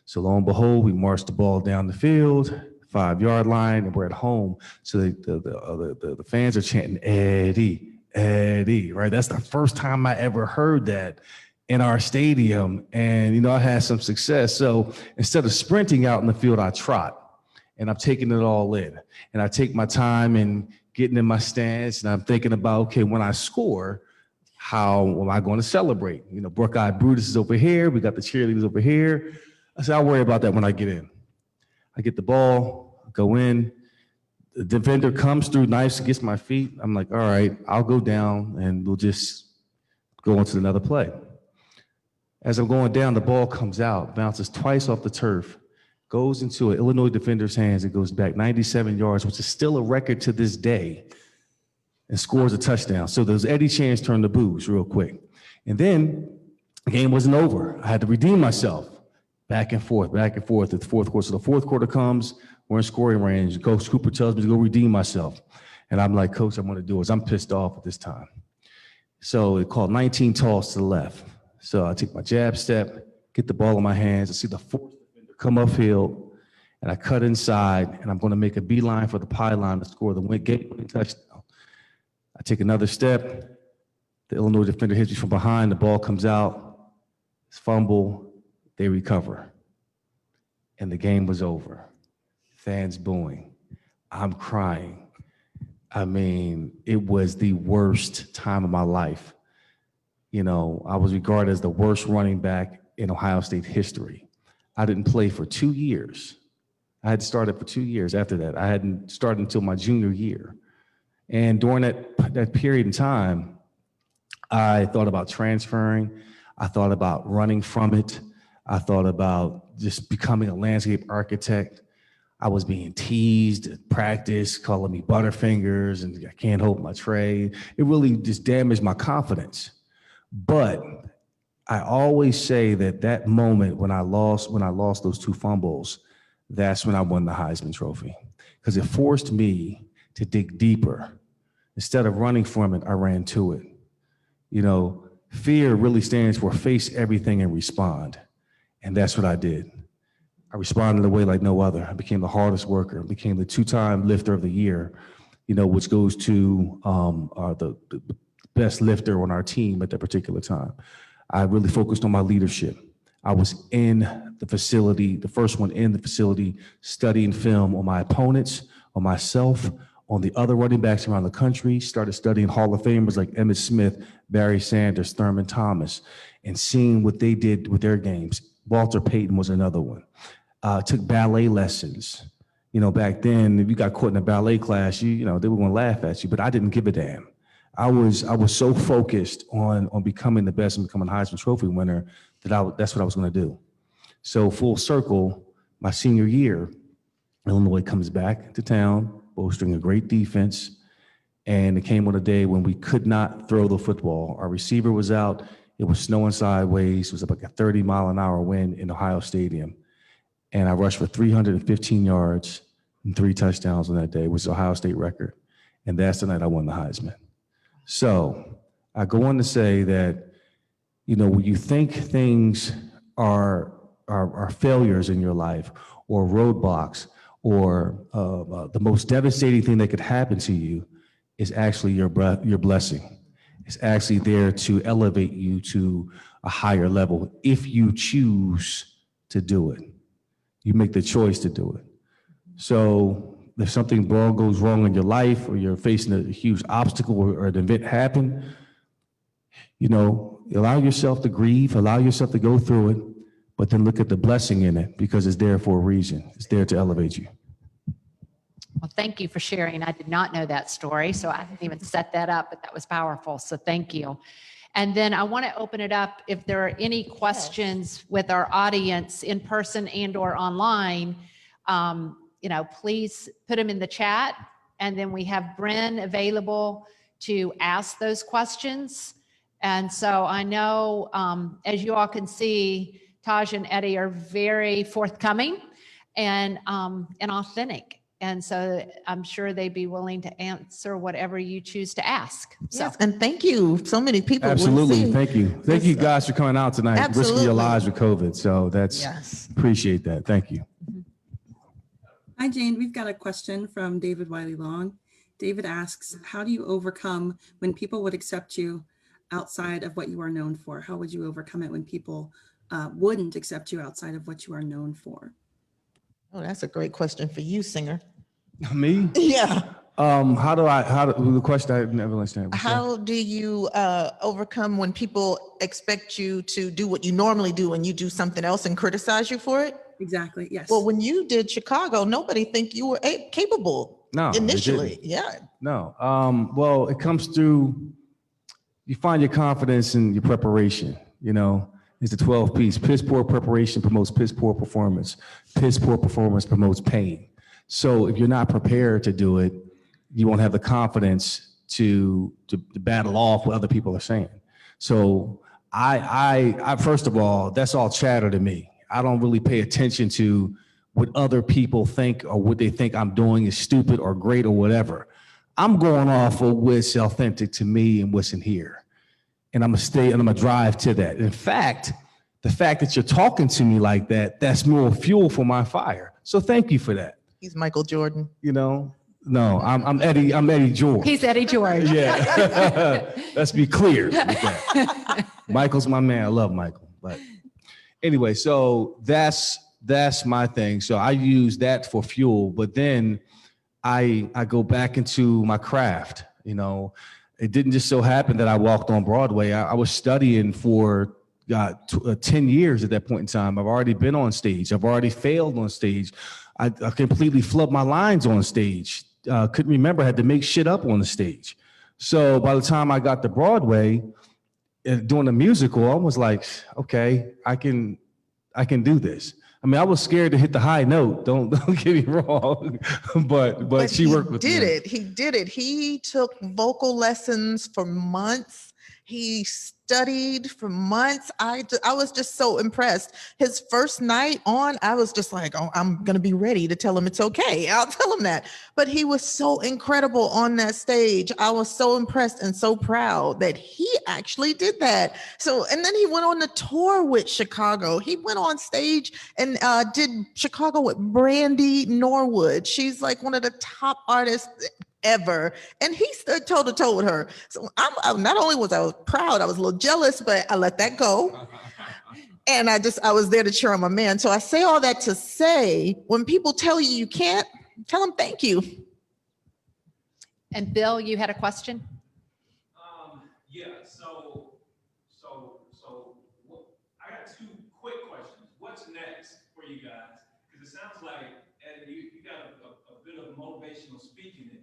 So lo and behold, we marched the ball down the field, 5-yard line, and we're at home. So the fans are chanting, "Eddie, Eddie," right? That's the first time I ever heard that in our stadium. And, you know, I had some success. So instead of sprinting out in the field, I trot. And I'm taking it all in. And I take my time and getting in my stance. And I'm thinking about, okay, when I score, how am I going to celebrate? You know, Buckeye Brutus is over here. We got the cheerleaders over here. I said, I'll worry about that when I get in. I get the ball, go in. The defender comes through nice, gets my feet. I'm like, all right, I'll go down and we'll just go on to another play. As I'm going down, the ball comes out, bounces twice off the turf, goes into an Illinois defender's hands and goes back 97 yards, which is still a record to this day, and scores a touchdown. So those Eddie chants turned to boos real quick. And then the game wasn't over. I had to redeem myself. Back and forth at the fourth quarter. So the fourth quarter comes, we're in scoring range. Coach Cooper tells me to go redeem myself. And I'm like, Coach, I'm going to do it. I'm pissed off at this time. So it called 19 toss to the left. So I take my jab step, get the ball in my hands. I see the fourth defender come upfield, and I cut inside, and I'm going to make a beeline for the pylon to score the game-winning touchdown. I take another step. The Illinois defender hits me from behind. The ball comes out. It's fumble. They recover. And the game was over. Fans booing. I'm crying. I mean, it was the worst time of my life. You know, I was regarded as the worst running back in Ohio State history. I didn't play for 2 years. I had started for 2 years after that. I hadn't started until my junior year. And during that period in time, I thought about transferring. I thought about running from it. I thought about just becoming a landscape architect. I was being teased at practice, calling me Butterfingers, and I can't hold my trade. It really just damaged my confidence. But I always say that moment when I lost those 2 fumbles, that's when I won the Heisman Trophy, because it forced me to dig deeper. Instead of running from it, I ran to it. You know, fear really stands for face everything and respond. And that's what I did. I responded in a way like no other. I became the hardest worker, became the 2-time lifter of the year, you know, which goes to the best lifter on our team at that particular time. I really focused on my leadership. I was in the facility, the first one in the facility, studying film on my opponents, on myself, on the other running backs around the country, started studying Hall of Famers like Emmitt Smith, Barry Sanders, Thurman Thomas, and seeing what they did with their games. Walter Payton was another one. Took ballet lessons. You know, back then, if you got caught in a ballet class, you know, they were gonna laugh at you, but I didn't give a damn. I was so focused on becoming the best and becoming a Heisman Trophy winner that that's what I was gonna do. So full circle, my senior year, Illinois comes back to town, bolstering a great defense, and it came on a day when we could not throw the football. Our receiver was out, it was snowing sideways, it was like a 30-mile-an-hour wind in Ohio Stadium. And I rushed for 315 yards and 3 touchdowns on that day, which is an Ohio State record. And that's the night I won the Heisman. So I go on to say that, you know, when you think things are failures in your life or roadblocks or the most devastating thing that could happen to you is actually your blessing. It's actually there to elevate you to a higher level if you choose to do it. You make the choice to do it. So if something goes wrong in your life or you're facing a huge obstacle or an event happen, you know, allow yourself to grieve, allow yourself to go through it, but then look at the blessing in it because it's there for a reason. It's there to elevate you. Well, thank you for sharing. I did not know that story, so I didn't even set that up, but that was powerful. So thank you. And then I want to open it up if there are any questions with our audience in person and or online, you know, please put them in the chat. And then we have Bryn available to ask those questions. And so I know, as you all can see, Taj and Eddie are very forthcoming and authentic. And so I'm sure they'd be willing to answer whatever you choose to ask. So. Yes, and thank you. So many people. Absolutely. Thank you. Thank you guys for coming out tonight, risking your lives with COVID. So appreciate that. Thank you. Hi, Jane. We've got a question from David Wiley Long. David asks, how do you overcome when people would accept you outside of what you are known for? How would you overcome it when people wouldn't accept you outside of what you are known for? Oh, that's a great question for you, Singer. Me? Yeah. The question I never understand. How do you overcome when people expect you to do what you normally do and you do something else and criticize you for it? Exactly. Yes. Well, when you did Chicago, nobody think you were capable No, they initially. didn't. Yeah. No. Well, it comes through, you find your confidence in your preparation. You know, it's the 12 piece. Piss poor preparation promotes piss poor performance. Piss poor performance promotes pain. So if you're not prepared to do it, you won't have the confidence to battle off what other people are saying. So I first of all, that's all chatter to me. I don't really pay attention to what other people think or what they think I'm doing is stupid or great or whatever. I'm going off of what's authentic to me and what's in here. And I'm gonna stay and I'm gonna drive to that. In fact, the fact that you're talking to me like that, that's more fuel for my fire. So thank you for that. He's Michael Jordan. You know, no, I'm Eddie George. He's Eddie George. Yeah. Let's be clear with that. Michael's my man. I love Michael. But anyway, so that's my thing. So I use that for fuel, but then I go back into my craft. You know, it didn't just so happen that I walked on Broadway. I was studying for 10 years at that point in time. I've already been on stage. I've already failed on stage. I completely flubbed my lines on stage. Couldn't remember, I had to make shit up on the stage. So by the time I got to Broadway, doing a musical, I was like, okay, I can do this. I mean, I was scared to hit the high note. Don't get me wrong, but she worked with me. He did it. He took vocal lessons for months. He studied for months. I was just so impressed. His first night on, I was just like, oh, I'm going to be ready to tell him it's okay. I'll tell him that. But he was so incredible on that stage. I was so impressed and so proud that he actually did that. So, and then he went on the tour with Chicago. He went on stage and did Chicago with Brandy Norwood. She's like one of the top artists ever. And he stood toe to toe with her. So I not only was I proud, I was a little jealous, but I let that go. And I was there to cheer on my man. So I say all that to say, when people tell you you can't, tell them thank you. And Bill, you had a question? Yeah, so I got two quick questions. What's next for you guys? Because it sounds like, Eddie, you got a bit of motivational speaking in you.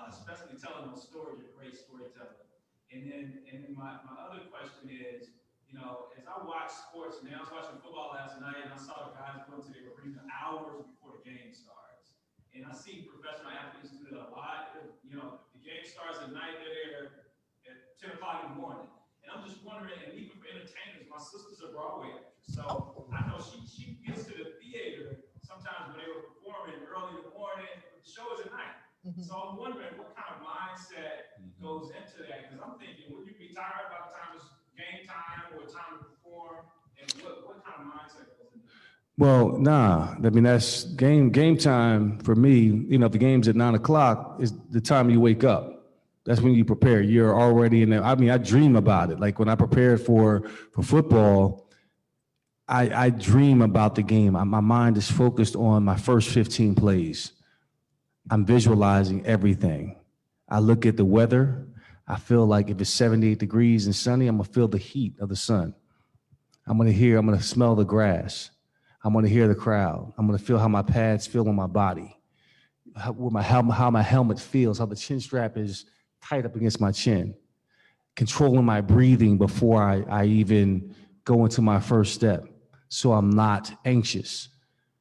Especially telling those stories, you're a great storyteller. And then my other question is, you know, as I watch sports now, I was watching football last night and I saw the guys go to the arena hours before the game starts. And I see professional athletes do that a lot. You know, the game starts at night, they're there at 10 o'clock in the morning. And I'm just wondering, and even for entertainers, my sister's a Broadway actress. So I know she gets to the theater sometimes when they were performing early in the morning, the show is at night. So I'm wondering what kind of mindset goes into that, because I'm thinking, would you be tired by the time it's game time or time to perform, and what kind of mindset goes into that? Well, nah. I mean, that's game time for me. You know, if the game's at 9 o'clock, is the time you wake up. That's when you prepare. You're already in there. I mean, I dream about it. Like when I prepared for football, I dream about the game. My mind is focused on my first 15 plays. I'm visualizing everything. I look at the weather. I feel like if it's 78 degrees and sunny, I'm gonna feel the heat of the sun. I'm gonna smell the grass. I'm gonna hear the crowd. I'm gonna feel how my pads feel on my body, how my helmet feels, how the chin strap is tight up against my chin, controlling my breathing before I even go into my first step, so I'm not anxious.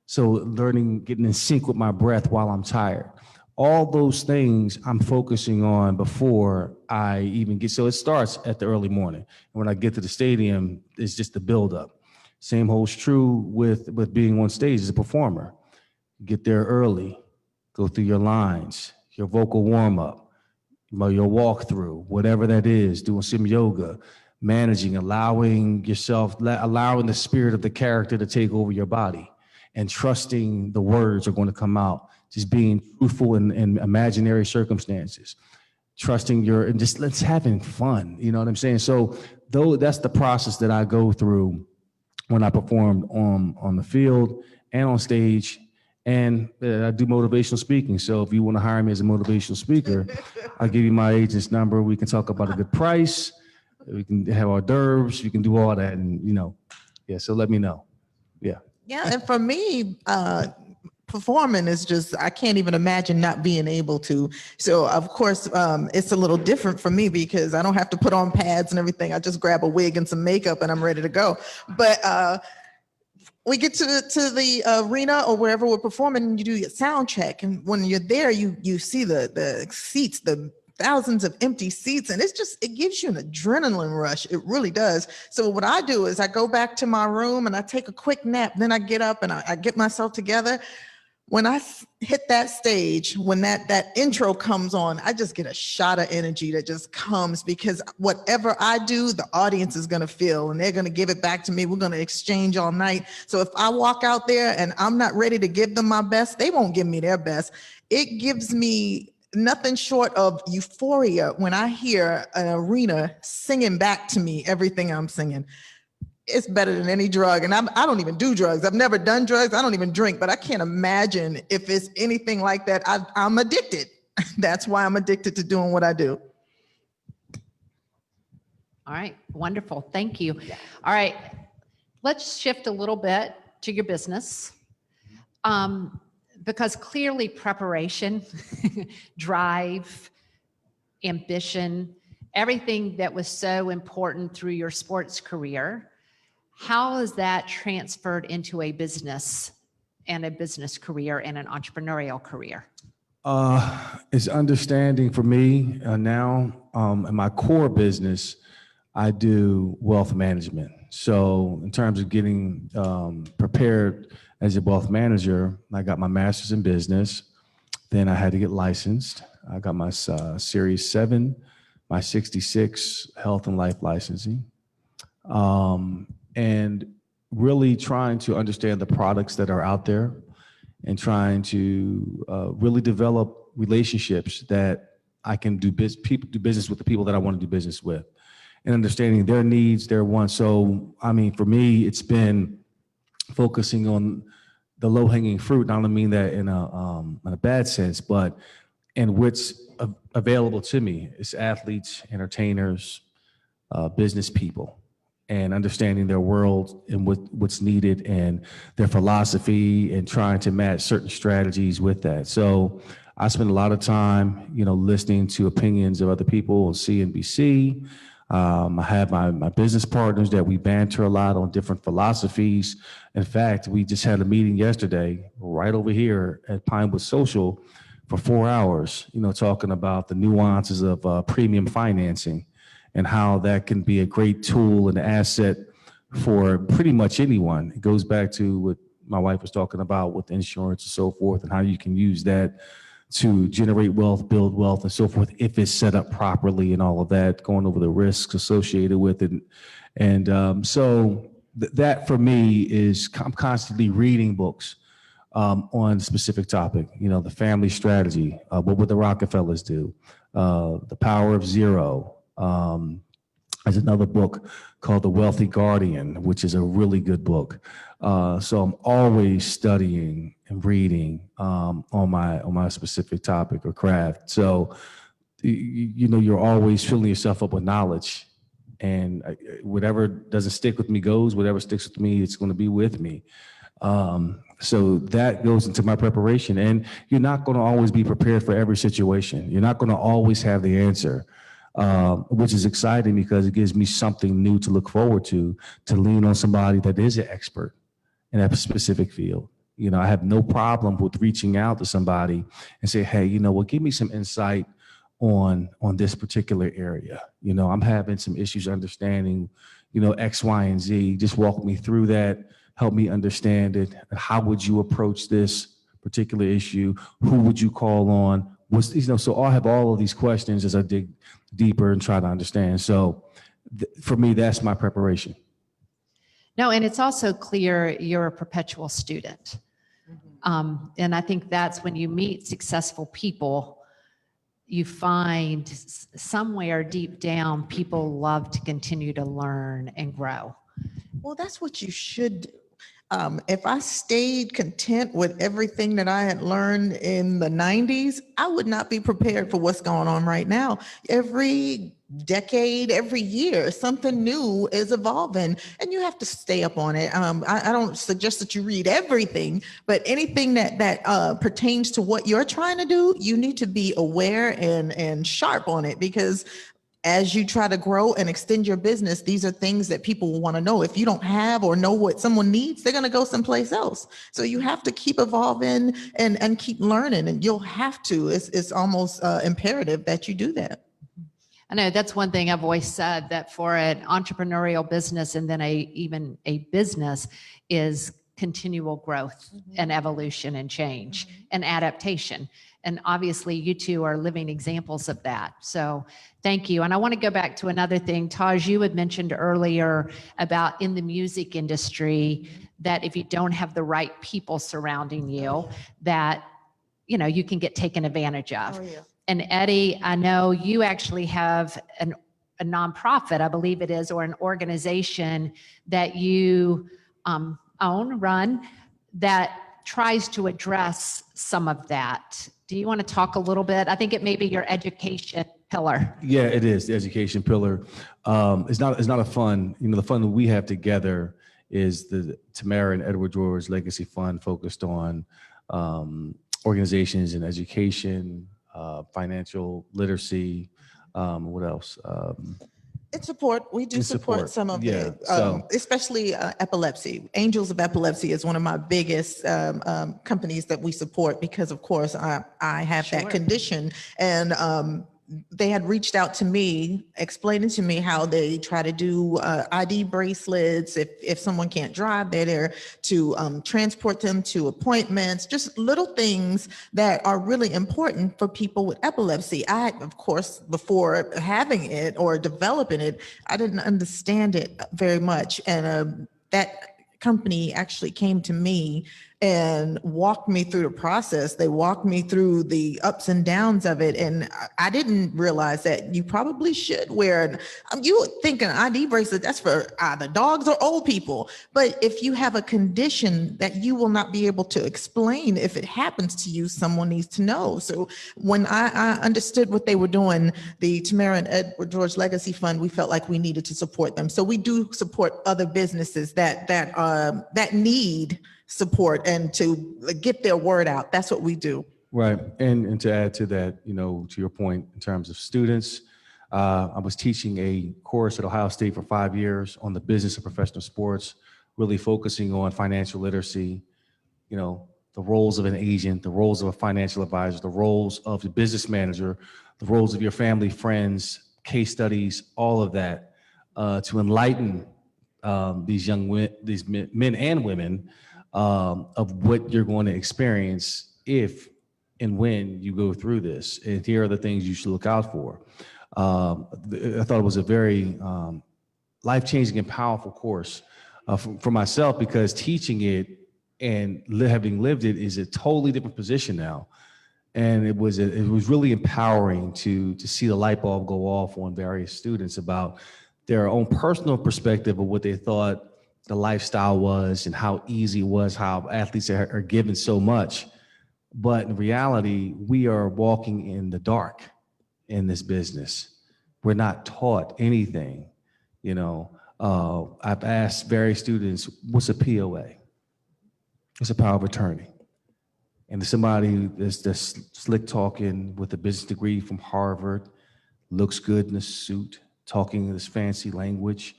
So getting in sync with my breath while I'm tired. All those things I'm focusing on before I even get, so it starts at the early morning. And when I get to the stadium, it's just the buildup. Same holds true with being on stage as a performer. Get there early, go through your lines, your vocal warm-up, your walkthrough, whatever that is, doing some yoga, managing, allowing the spirit of the character to take over your body, and trusting the words are going to come out, just being truthful in imaginary circumstances, trusting and let's having fun, you know what I'm saying? So that's the process that I go through when I perform on the field and on stage, and I do motivational speaking. So if you want to hire me as a motivational speaker, I'll give you my agent's number. We can talk about a good price. We can have hors d'oeuvres. We can do all that, and yeah. So let me know. Yeah. Yeah, and for me, performing is just, I can't even imagine not being able to. So of course, it's a little different for me because I don't have to put on pads and everything. I just grab a wig and some makeup and I'm ready to go. But we get to the arena or wherever we're performing, and you do your sound check. And when you're there, you see the seats, the thousands of empty seats, and it gives you an adrenaline rush. It really does. So what I do is I go back to my room and I take a quick nap. Then I get up and I get myself together. When I hit that stage, when that intro comes on, I just get a shot of energy that just comes, because whatever I do, the audience is going to feel and they're going to give it back to me. We're going to exchange all night. So if I walk out there and I'm not ready to give them my best, they won't give me their best. It gives me nothing short of euphoria when I hear an arena singing back to me everything I'm singing. It's better than any drug. And I don't even do drugs. I've never done drugs. I don't even drink, but I can't imagine if it's anything like that. I'm addicted. That's why I'm addicted to doing what I do. All right, wonderful. Thank you. All right, let's shift a little bit to your business. Because clearly preparation, drive, ambition, everything that was so important through your sports career, how is that transferred into a business and a business career and an entrepreneurial career? It's understanding for me now. In my core business, I do wealth management. So in terms of getting prepared as a wealth manager, I got my master's in business. Then I had to get licensed. I got my Series 7, my 66 health and life licensing. And really trying to understand the products that are out there and trying to really develop relationships that I can do business with the people that I want to do business with, and understanding their needs, their wants. So, I mean, for me, it's been focusing on the low-hanging fruit. And I don't mean that in a bad sense, but in what's available to me. It's athletes, entertainers, business people, and understanding their world and what's needed and their philosophy, and trying to match certain strategies with that. So I spend a lot of time, listening to opinions of other people on CNBC. I have my business partners that we banter a lot on different philosophies. In fact, we just had a meeting yesterday right over here at Pinewood Social for 4 hours, talking about the nuances of premium financing and how that can be a great tool and asset for pretty much anyone. It goes back to what my wife was talking about with insurance and so forth, and how you can use that to generate wealth, build wealth, and so forth, if it's set up properly and all of that, going over the risks associated with it. And so that for me is, I'm constantly reading books on a specific topic, the family strategy, what would the Rockefellers do, the power of zero. There's another book called The Wealthy Guardian, which is a really good book. So I'm always studying and reading on my specific topic or craft. So, you're always filling yourself up with knowledge, and whatever doesn't stick with me goes. Whatever sticks with me, it's going to be with me. So that goes into my preparation, and you're not going to always be prepared for every situation. You're not going to always have the answer. Which is exciting because it gives me something new to look forward to lean on somebody that is an expert in that specific field. I have no problem with reaching out to somebody and say, hey, give me some insight on this particular area. I'm having some issues understanding, X, Y, and Z. Just walk me through that, help me understand it. How would you approach this particular issue? Who would you call on? So I'll have all of these questions as I dig deeper and try to understand. So for me, that's my preparation. No, and it's also clear you're a perpetual student. And I think that's when you meet successful people, you find somewhere deep down, people love to continue to learn and grow. Well, that's what you should do. If I stayed content with everything that I had learned in the 90s, I would not be prepared for what's going on right now. Every decade, every year, something new is evolving, and you have to stay up on it. I don't suggest that you read everything, but anything that pertains to what you're trying to do, you need to be aware and sharp on it, because as you try to grow and extend your business, these are things that people will want to know. If you don't have or know what someone needs, they're going to go someplace else. So you have to keep evolving and keep learning, and you'll have to. It's almost imperative that you do that. I know that's one thing I've always said, that for an entrepreneurial business and then even a business is continual growth and evolution and change and adaptation. And obviously you two are living examples of that. So thank you. And I want to go back to another thing. Taj, you had mentioned earlier about in the music industry that if you don't have the right people surrounding you, that, you know, you can get taken advantage of. Oh, yeah. And Eddie, I know you actually have a nonprofit, I believe it is, or an organization that you run, that tries to address some of that. Do you want to talk a little bit? I think it may be your education pillar. Yeah, it is the education pillar. It's not a fund. You know, the fund that we have together is the Tamara and Edward George Legacy Fund, focused on organizations in education, financial literacy. What else? It's support. We do It's support some of yeah, it, so- especially epilepsy. Angels of Epilepsy is one of my biggest companies that we support, because, of course, I have Sure. that condition. And they had reached out to me, explaining to me how they try to do ID bracelets. If someone can't drive, they're there to transport them to appointments, just little things that are really important for people with epilepsy. I, of course, before having it or developing it, I didn't understand it very much. And that company actually came to me and walked me through the process. They walked me through the ups and downs of it. And I didn't realize that you probably should wear you would think an ID bracelet, that's for either dogs or old people. But if you have a condition that you will not be able to explain, if it happens to you, someone needs to know. So when I understood what they were doing, the Tamara and Edward George Legacy Fund, we felt like we needed to support them. So we do support other businesses that need support and to get their word out. That's what we do. Right. And to add to that, you know, to your point in terms of students, I was teaching a course at Ohio State for 5 years on the business of professional sports, really focusing on financial literacy, you know, the roles of an agent, the roles of a financial advisor, the roles of the business manager, the roles of your family, friends, case studies, all of that, to enlighten these men and women of what you're going to experience if and when you go through this. And here are the things you should look out for. I thought it was a very life-changing and powerful course for myself, because teaching it and having lived it is a totally different position now. And it was really empowering to see the light bulb go off on various students about their own personal perspective of what they thought the lifestyle was and how easy it was, how athletes are given so much. But in reality, we are walking in the dark in this business. We're not taught anything. You know, I've asked various students, what's a POA? It's a power of attorney. And there's somebody that's slick talking with a business degree from Harvard, looks good in a suit, talking this fancy language,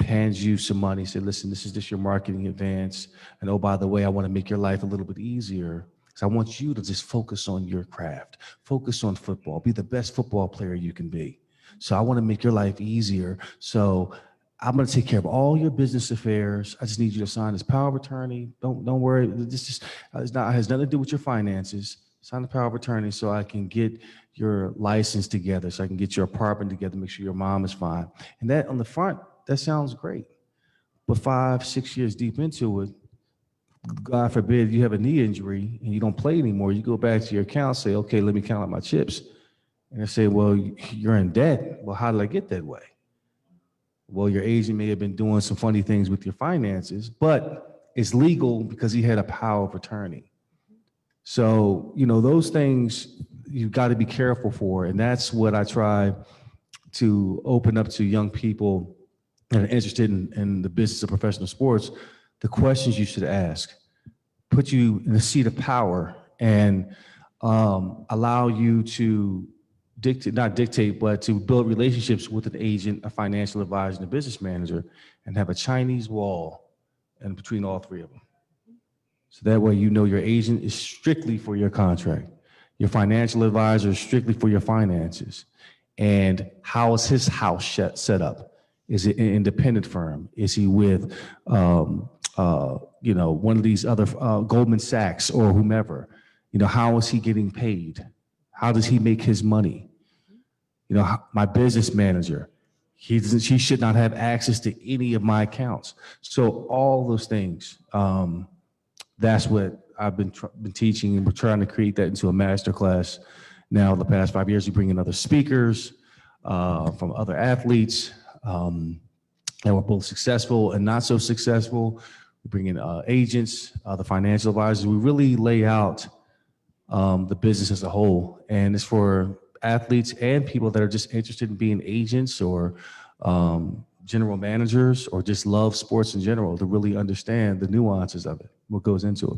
hands you some money, say, listen, this is just your marketing advance. And oh, by the way, I want to make your life a little bit easier, because I want you to just focus on your craft, focus on football, be the best football player you can be. So I want to make your life easier. So I'm going to take care of all your business affairs. I just need you to sign this power of attorney. Don't worry. This just has nothing to do with your finances. Sign the power of attorney so I can get your license together, so I can get your apartment together, make sure your mom is fine. And that on the front, that sounds great. But 5-6 years deep into it, God forbid you have a knee injury and you don't play anymore. You go back to your account, say, okay, let me count out my chips. And they say, well, you're in debt. Well, how did I get that way? Well, your agent may have been doing some funny things with your finances, but it's legal because he had a power of attorney. So, those things you've got to be careful for. And that's what I try to open up to young people that are interested in the business of professional sports. The questions you should ask put you in the seat of power and allow you to not dictate, but to build relationships with an agent, a financial advisor, and a business manager, and have a Chinese wall in between all three of them. So that way, your agent is strictly for your contract. Your financial advisor is strictly for your finances. And how is his house set up? Is it an independent firm? Is he with, one of these other Goldman Sachs or whomever? How is he getting paid? How does he make his money? My business manager, she should not have access to any of my accounts. So all those things, that's what I've been teaching, and we're trying to create that into a master class. Now, the past 5 years, we bring in other speakers from other athletes, and we're both successful and not so successful. We bring in agents, the financial advisors. We really lay out the business as a whole, and it's for athletes and people that are just interested in being agents or general managers or just love sports in general to really understand the nuances of it, what goes into it.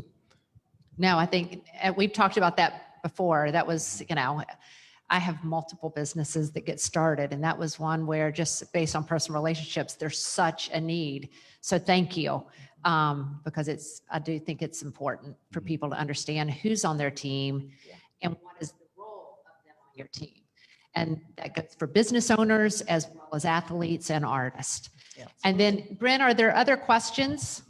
No, I think we've talked about that before. That was, I have multiple businesses that get started, and that was one where just based on personal relationships, there's such a need. So thank you, because I do think it's important for people to understand who's on their team and what is the role of them on your team. And that goes for business owners as well as athletes and artists. Yeah. And then, Bryn, are there other questions?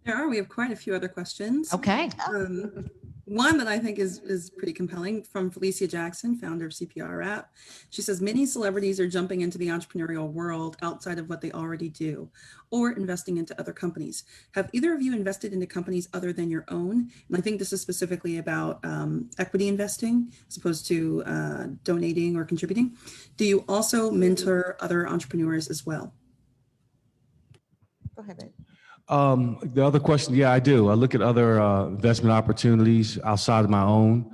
There are. We have quite a few other questions. Okay. One that I think is pretty compelling from Felicia Jackson, founder of CPR app. She says, many celebrities are jumping into the entrepreneurial world outside of what they already do or investing into other companies. Have either of you invested into companies other than your own? And I think this is specifically about equity investing as opposed to donating or contributing. Do you also mentor other entrepreneurs as well? Go ahead, babe. The other question, yeah, I do. I look at other investment opportunities outside of my own.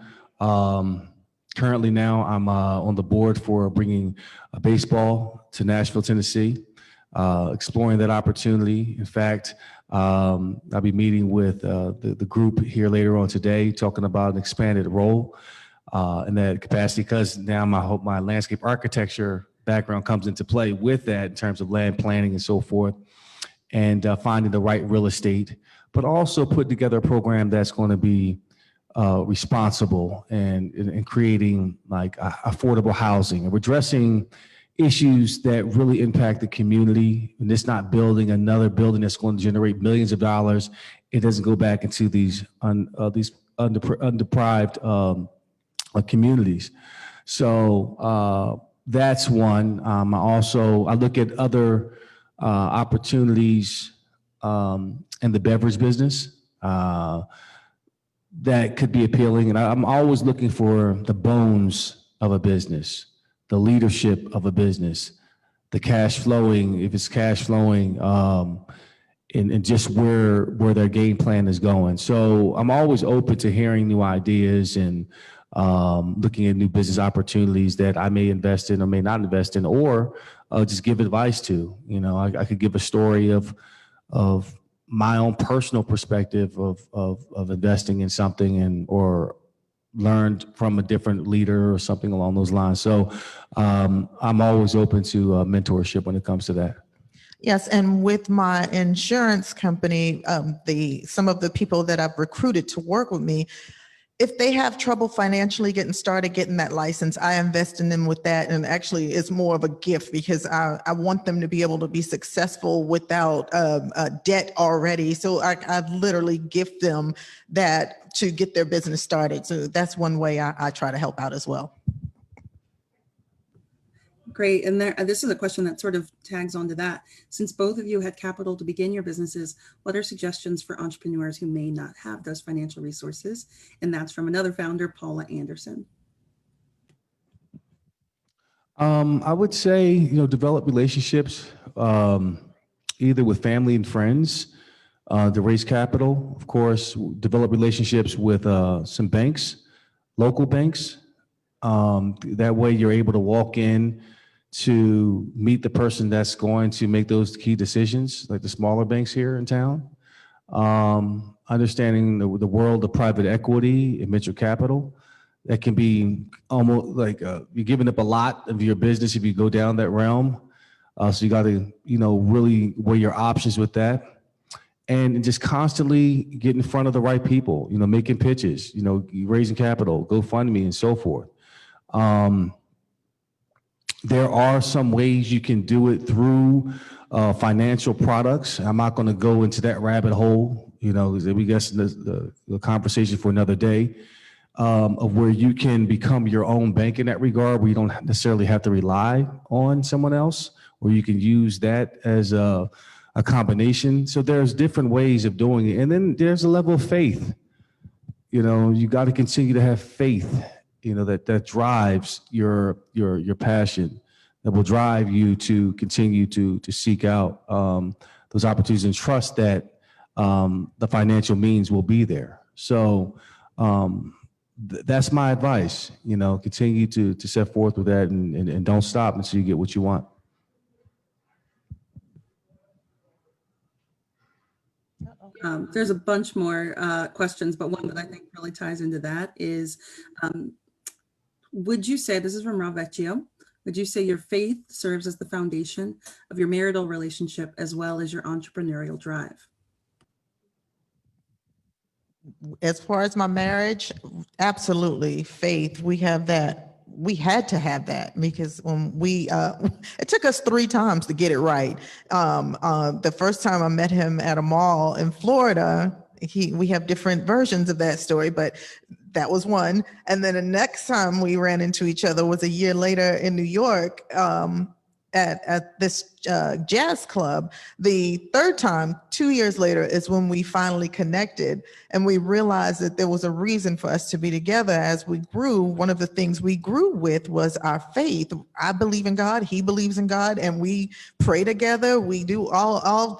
Currently now, I'm on the board for bringing baseball to Nashville, Tennessee, exploring that opportunity. In fact, I'll be meeting with the group here later on today, talking about an expanded role in that capacity, because now my landscape architecture background comes into play with that in terms of land planning and so forth. And finding the right real estate, but also put together a program that's going to be responsible and creating like affordable housing and addressing issues that really impact the community. And it's not building another building that's going to generate millions of dollars. It doesn't go back into these undeprived communities. So that's one. I look at other opportunities in the beverage business that could be appealing. And I'm always looking for the bones of a business, the leadership of a business, the cash flowing, if it's cash flowing, and just where their game plan is going. So I'm always open to hearing new ideas and looking at new business opportunities that I may invest in or may not invest in, or just give advice to. I could give a story of my own personal perspective of investing in something or learned from a different leader or something along those lines. So I'm always open to mentorship when it comes to that. Yes, and with my insurance company, some of the people that I've recruited to work with me, if they have trouble financially getting started, getting that license, I invest in them with that. And actually it's more of a gift because I want them to be able to be successful without debt already. So I literally gift them that to get their business started. So that's one way I try to help out as well. Great. And this is a question that sort of tags onto that. Since both of you had capital to begin your businesses, what are suggestions for entrepreneurs who may not have those financial resources? And that's from another founder, Paula Anderson. I would say, develop relationships either with family and friends to raise capital. Of course, develop relationships with some banks, local banks. That way you're able to walk in to meet the person that's going to make those key decisions, like the smaller banks here in town. Understanding the world of private equity and venture capital. That can be almost like you're giving up a lot of your business if you go down that realm. So you got to, really weigh your options with that. And just constantly get in front of the right people, making pitches, raising capital, GoFundMe, and so forth. There are some ways you can do it through financial products. I'm not going to go into that rabbit hole, because we guess the conversation for another day, of where you can become your own bank in that regard, where you don't necessarily have to rely on someone else, or you can use that as a combination. So there's different ways of doing it. And then there's a level of faith. You got to continue to have faith, that drives your passion, that will drive you to continue to seek out those opportunities and trust that the financial means will be there. So that's my advice, continue to set forth with that and don't stop until you get what you want. There's a bunch more questions, but one that I think really ties into that is, would you say, this is from Rob Vecchio, would you say your faith serves as the foundation of your marital relationship as well as your entrepreneurial drive? As far as my marriage, absolutely. Faith, we have that. We had to have that because when it took us 3 times to get it right. The first time I met him at a mall in Florida, we have different versions of that story, but that was one. And then the next time we ran into each other was a year later in New York at this jazz club. The third time, 2 years later, is when we finally connected and we realized that there was a reason for us to be together. As we grew, one of the things we grew with was our faith. I believe in God, he believes in God, and we pray together. We do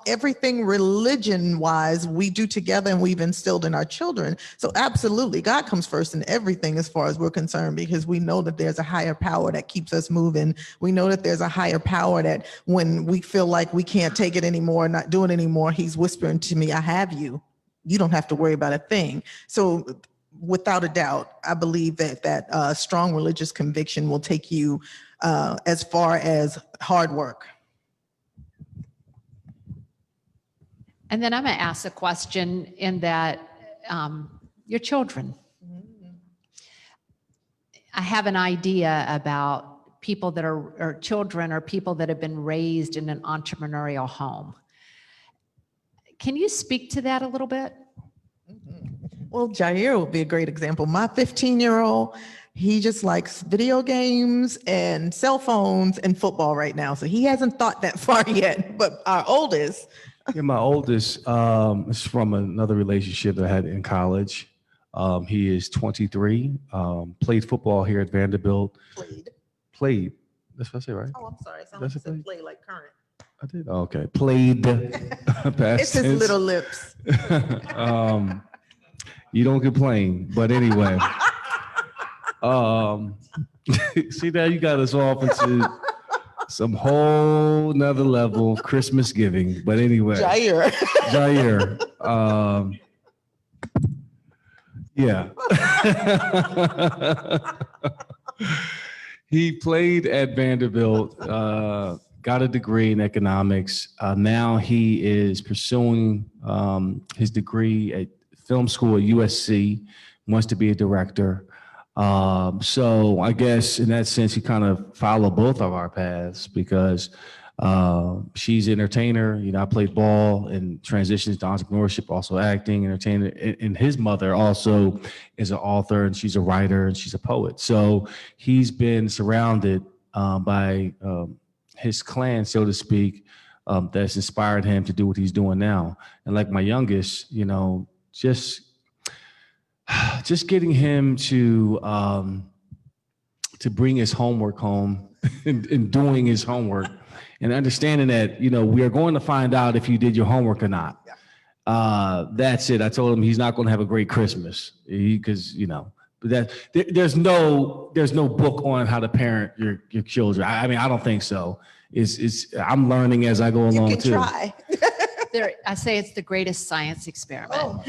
everything religion wise we do together, and we've instilled in our children. So absolutely, God comes first in everything as far as we're concerned, because we know that there's a higher power that keeps us moving. We know that there's a higher power that when we feel like we can't take it anymore, not do it anymore, he's whispering to me, I have you. You don't have to worry about a thing. So without a doubt, I believe that strong religious conviction will take you as far as hard work. And then I'm going to ask a question in that your children. I have an idea about people that are children or people that have been raised in an entrepreneurial home. Can you speak to that a little bit? Well, Jair would be a great example. My 15-year-old, he just likes video games and cell phones and football right now. So he hasn't thought that far yet. But our oldest. Yeah, my oldest is from another relationship that I had in college. He is 23, played football here at Vanderbilt. Played. That's what I say, right? Oh, I'm sorry. Someone said play like current. I did. Oh, okay. Played. It's his little lips. You don't complain, but anyway. See, now you got us off into some whole nother level of Christmas giving. But anyway. Jair. Yeah. He played at Vanderbilt, got a degree in economics. Now he is pursuing his degree at film school at USC, wants to be a director. So I guess in that sense, he kind of followed both of our paths because she's an entertainer. I played ball and transitions to entrepreneurship, also acting, entertainer. And his mother also is an author, and she's a writer, and she's a poet. So he's been surrounded by his clan, so to speak, that's inspired him to do what he's doing now. And like my youngest, just getting him to bring his homework home in doing his homework and understanding that, we are going to find out if you did your homework or not. That's it. I told him he's not going to have a great Christmas because, but there's no book on how to parent your children. I mean, I don't think so. I'm learning as I go along You can too. try. I say it's the greatest science experiment. Oh,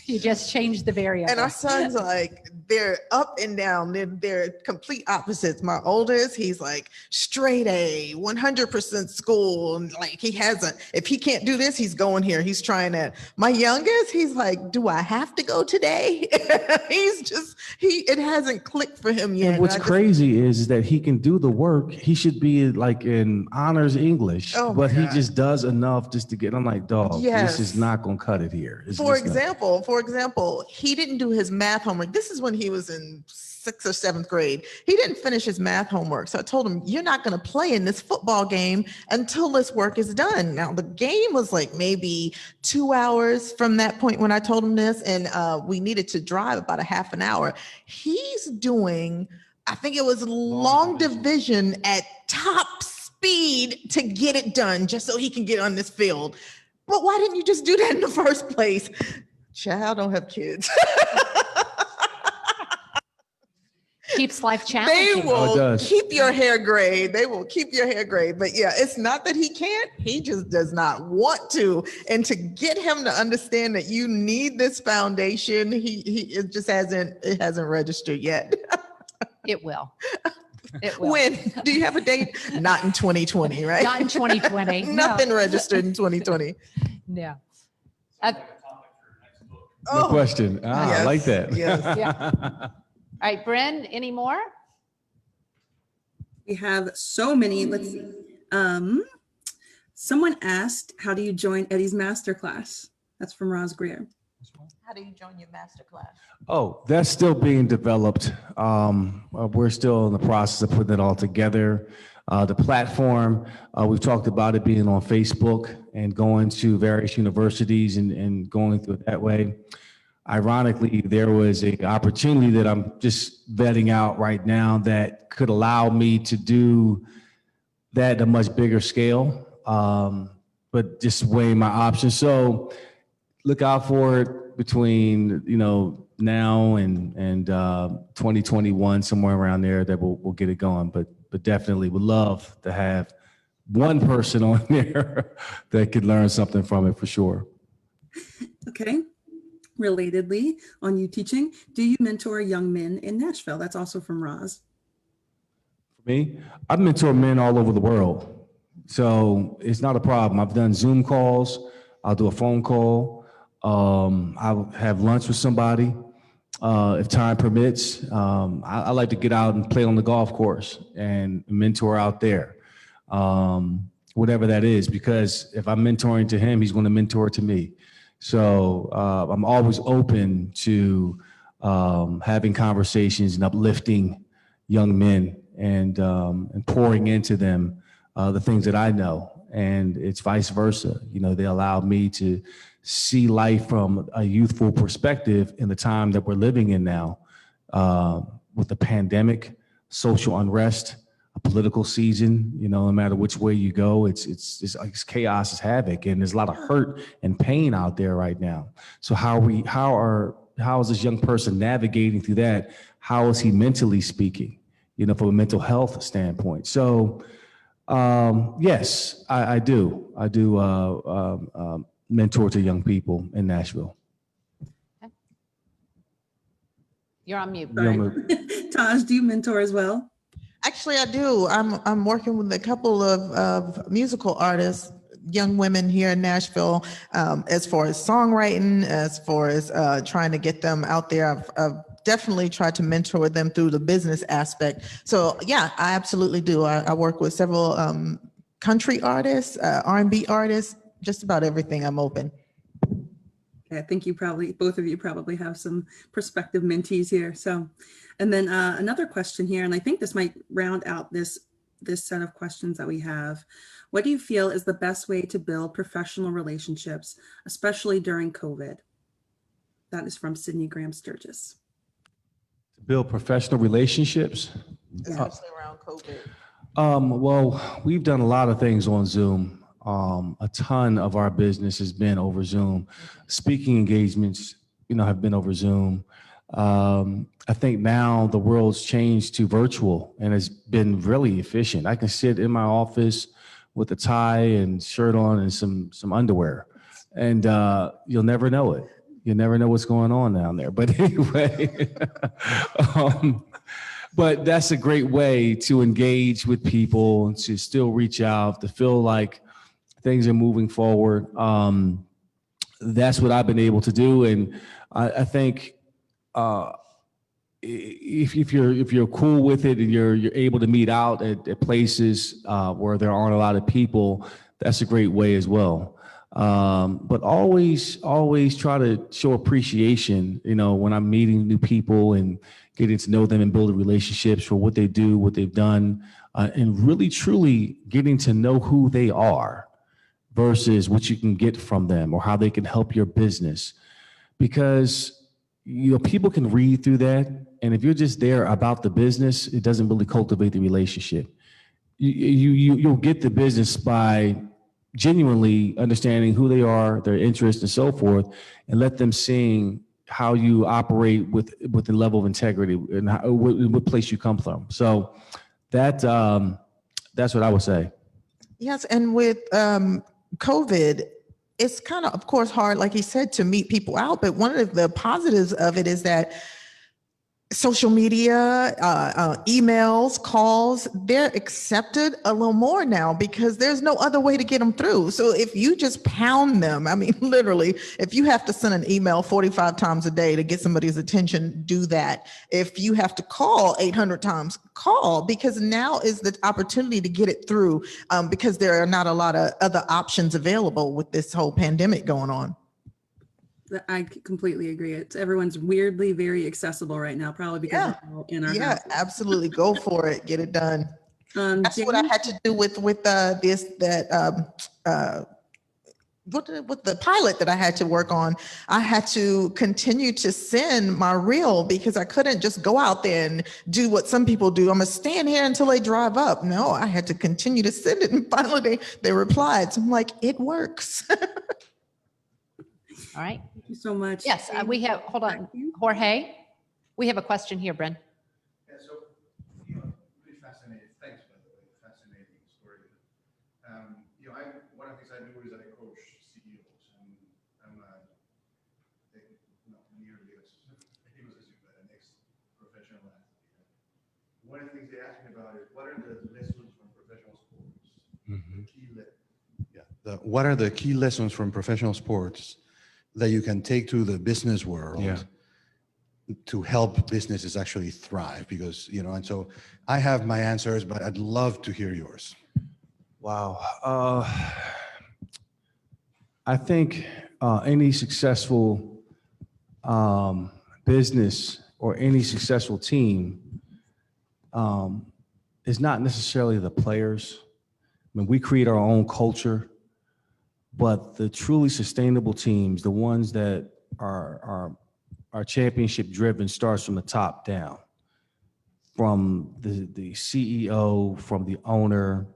You just change the variables. and our sons, like, they're up and down. They're complete opposites. My oldest, he's like straight A, 100% school. And like if he can't do this, he's going here. He's trying that. My youngest, he's like, do I have to go today? It hasn't clicked for him yet. And what's crazy is that he can do the work. He should be like in honors English, Oh, but he God. just does enough just to get, I'm like, dog, Yes. this is not going to cut it here. For example, he didn't do his math homework. This is when he was in 6th or 7th grade. He didn't finish his math homework. So I told him, you're not going to play in this football game until this work is done. Now, the game was like maybe 2 hours from that point when I told him this, and we needed to drive about a half an hour. He's doing, I think it was long division at top speed to get it done just so he can get on this field. But why didn't you just do that in the first place? Child, don't have kids. Keeps life They challenging. will keep your hair gray. They will keep your hair gray. But yeah, it's not that he can't. He just does not want to. And to get him to understand that you need this foundation, it just hasn't registered yet. It will. It will. When? Do you have a date? Not in 2020, right? Not in 2020. Nothing registered in 2020. No. No question. I like that. Yes. Yeah. All right, Bryn, any more? We have so many. Let's see. Someone asked, how do you join Eddie's masterclass? That's from Roz Greer. How do you join your master class? Oh, that's still being developed. We're still in the process of putting it all together. The platform, we've talked about it being on Facebook and going to various universities and going through it that way. Ironically, there was an opportunity that I'm just vetting out right now that could allow me to do that at a much bigger scale, but just weighing my options. So look out for it between, now and 2021, somewhere around there that we'll get it going. But definitely would love to have one person on there that could learn something from it for sure. Okay. Relatedly, on you teaching, do you mentor young men in Nashville? That's also from Roz. For me, I mentor men all over the world. So it's not a problem. I've done Zoom calls. I'll do a phone call. I'll have lunch with somebody. If time permits, I like to get out and play on the golf course and mentor out there, whatever that is, because if I'm mentoring to him, he's going to mentor to me. So I'm always open to having conversations and uplifting young men and pouring into them the things that I know. And it's vice versa. They allow me to see life from a youthful perspective in the time that we're living in now, with the pandemic, social unrest, a political season. No matter which way you go, it's chaos, it's havoc, and there's a lot of hurt and pain out there right now. So how is this young person navigating through that? How is he mentally speaking? From a mental health standpoint. So yes, I do. Mentor to young people in Nashville. You're on mute. You're on mute. Taj, do you mentor as well? Actually, I do. I'm working with a couple of musical artists, young women here in Nashville, as far as songwriting, as far as trying to get them out there. I've definitely tried to mentor them through the business aspect. So yeah, I absolutely do. I work with several country artists, R&B artists, just about everything. I'm open. I think both of you probably have some prospective mentees here. So, and then another question here, and I think this might round out this set of questions that we have. What do you feel is the best way to build professional relationships, especially during COVID? That is from Sydney Graham Sturgis. To build professional relationships. Especially around COVID. Well, we've done a lot of things on Zoom. A ton of our business has been over Zoom. Speaking engagements, have been over Zoom. I think now the world's changed to virtual and it's been really efficient. I can sit in my office with a tie and shirt on and some underwear, and you'll never know it. You'll never know what's going on down there. But anyway, but that's a great way to engage with people, to still reach out, to feel like things are moving forward. That's what I've been able to do, and I think if you're cool with it and you're able to meet out at places where there aren't a lot of people, that's a great way as well. But always try to show appreciation, when I'm meeting new people and getting to know them and building relationships for what they do, what they've done, and really truly getting to know who they are versus what you can get from them or how they can help your business. Because, people can read through that. And if you're just there about the business, it doesn't really cultivate the relationship. You'll get the business by genuinely understanding who they are, their interests and so forth, and let them seeing how you operate with the level of integrity and what place you come from. So that's what I would say. Yes, and with COVID, it's kind of course, hard, like he said, to meet people out. But one of the positives of it is that social media, emails, calls, they're accepted a little more now because there's no other way to get them through. So if you just pound them, literally, if you have to send an email 45 times a day to get somebody's attention, do that. If you have to call 800 times, call, because now is the opportunity to get it through, because there are not a lot of other options available with this whole pandemic going on. I completely agree. Everyone's weirdly very accessible right now, probably because we're all in our house. Absolutely. Go for it. Get it done. That's what I had to do with with the pilot that I had to work on. I had to continue to send my reel because I couldn't just go out there and do what some people do. I'm gonna stand here until they drive up. No, I had to continue to send it, and finally they replied. So I'm like, it works. All right. Thank you so much. Yes, we have, hold on, Jorge. We have a question here, Bryn. Yeah, so, really fascinating. Thanks, by the way, fascinating story. One of the things I do is I coach CEOs, and I'm not nearly as famous as you, but an ex-professional athlete. One of the things they ask me about is, what are the lessons from professional sports? What are the key lessons from professional sports that you can take to the business world to help businesses actually thrive? Because, and so I have my answers, but I'd love to hear yours. Wow. I think any successful business or any successful team is not necessarily the players. We create our own culture. But the truly sustainable teams, the ones that are championship driven, starts from the top down, from the CEO, from the owner,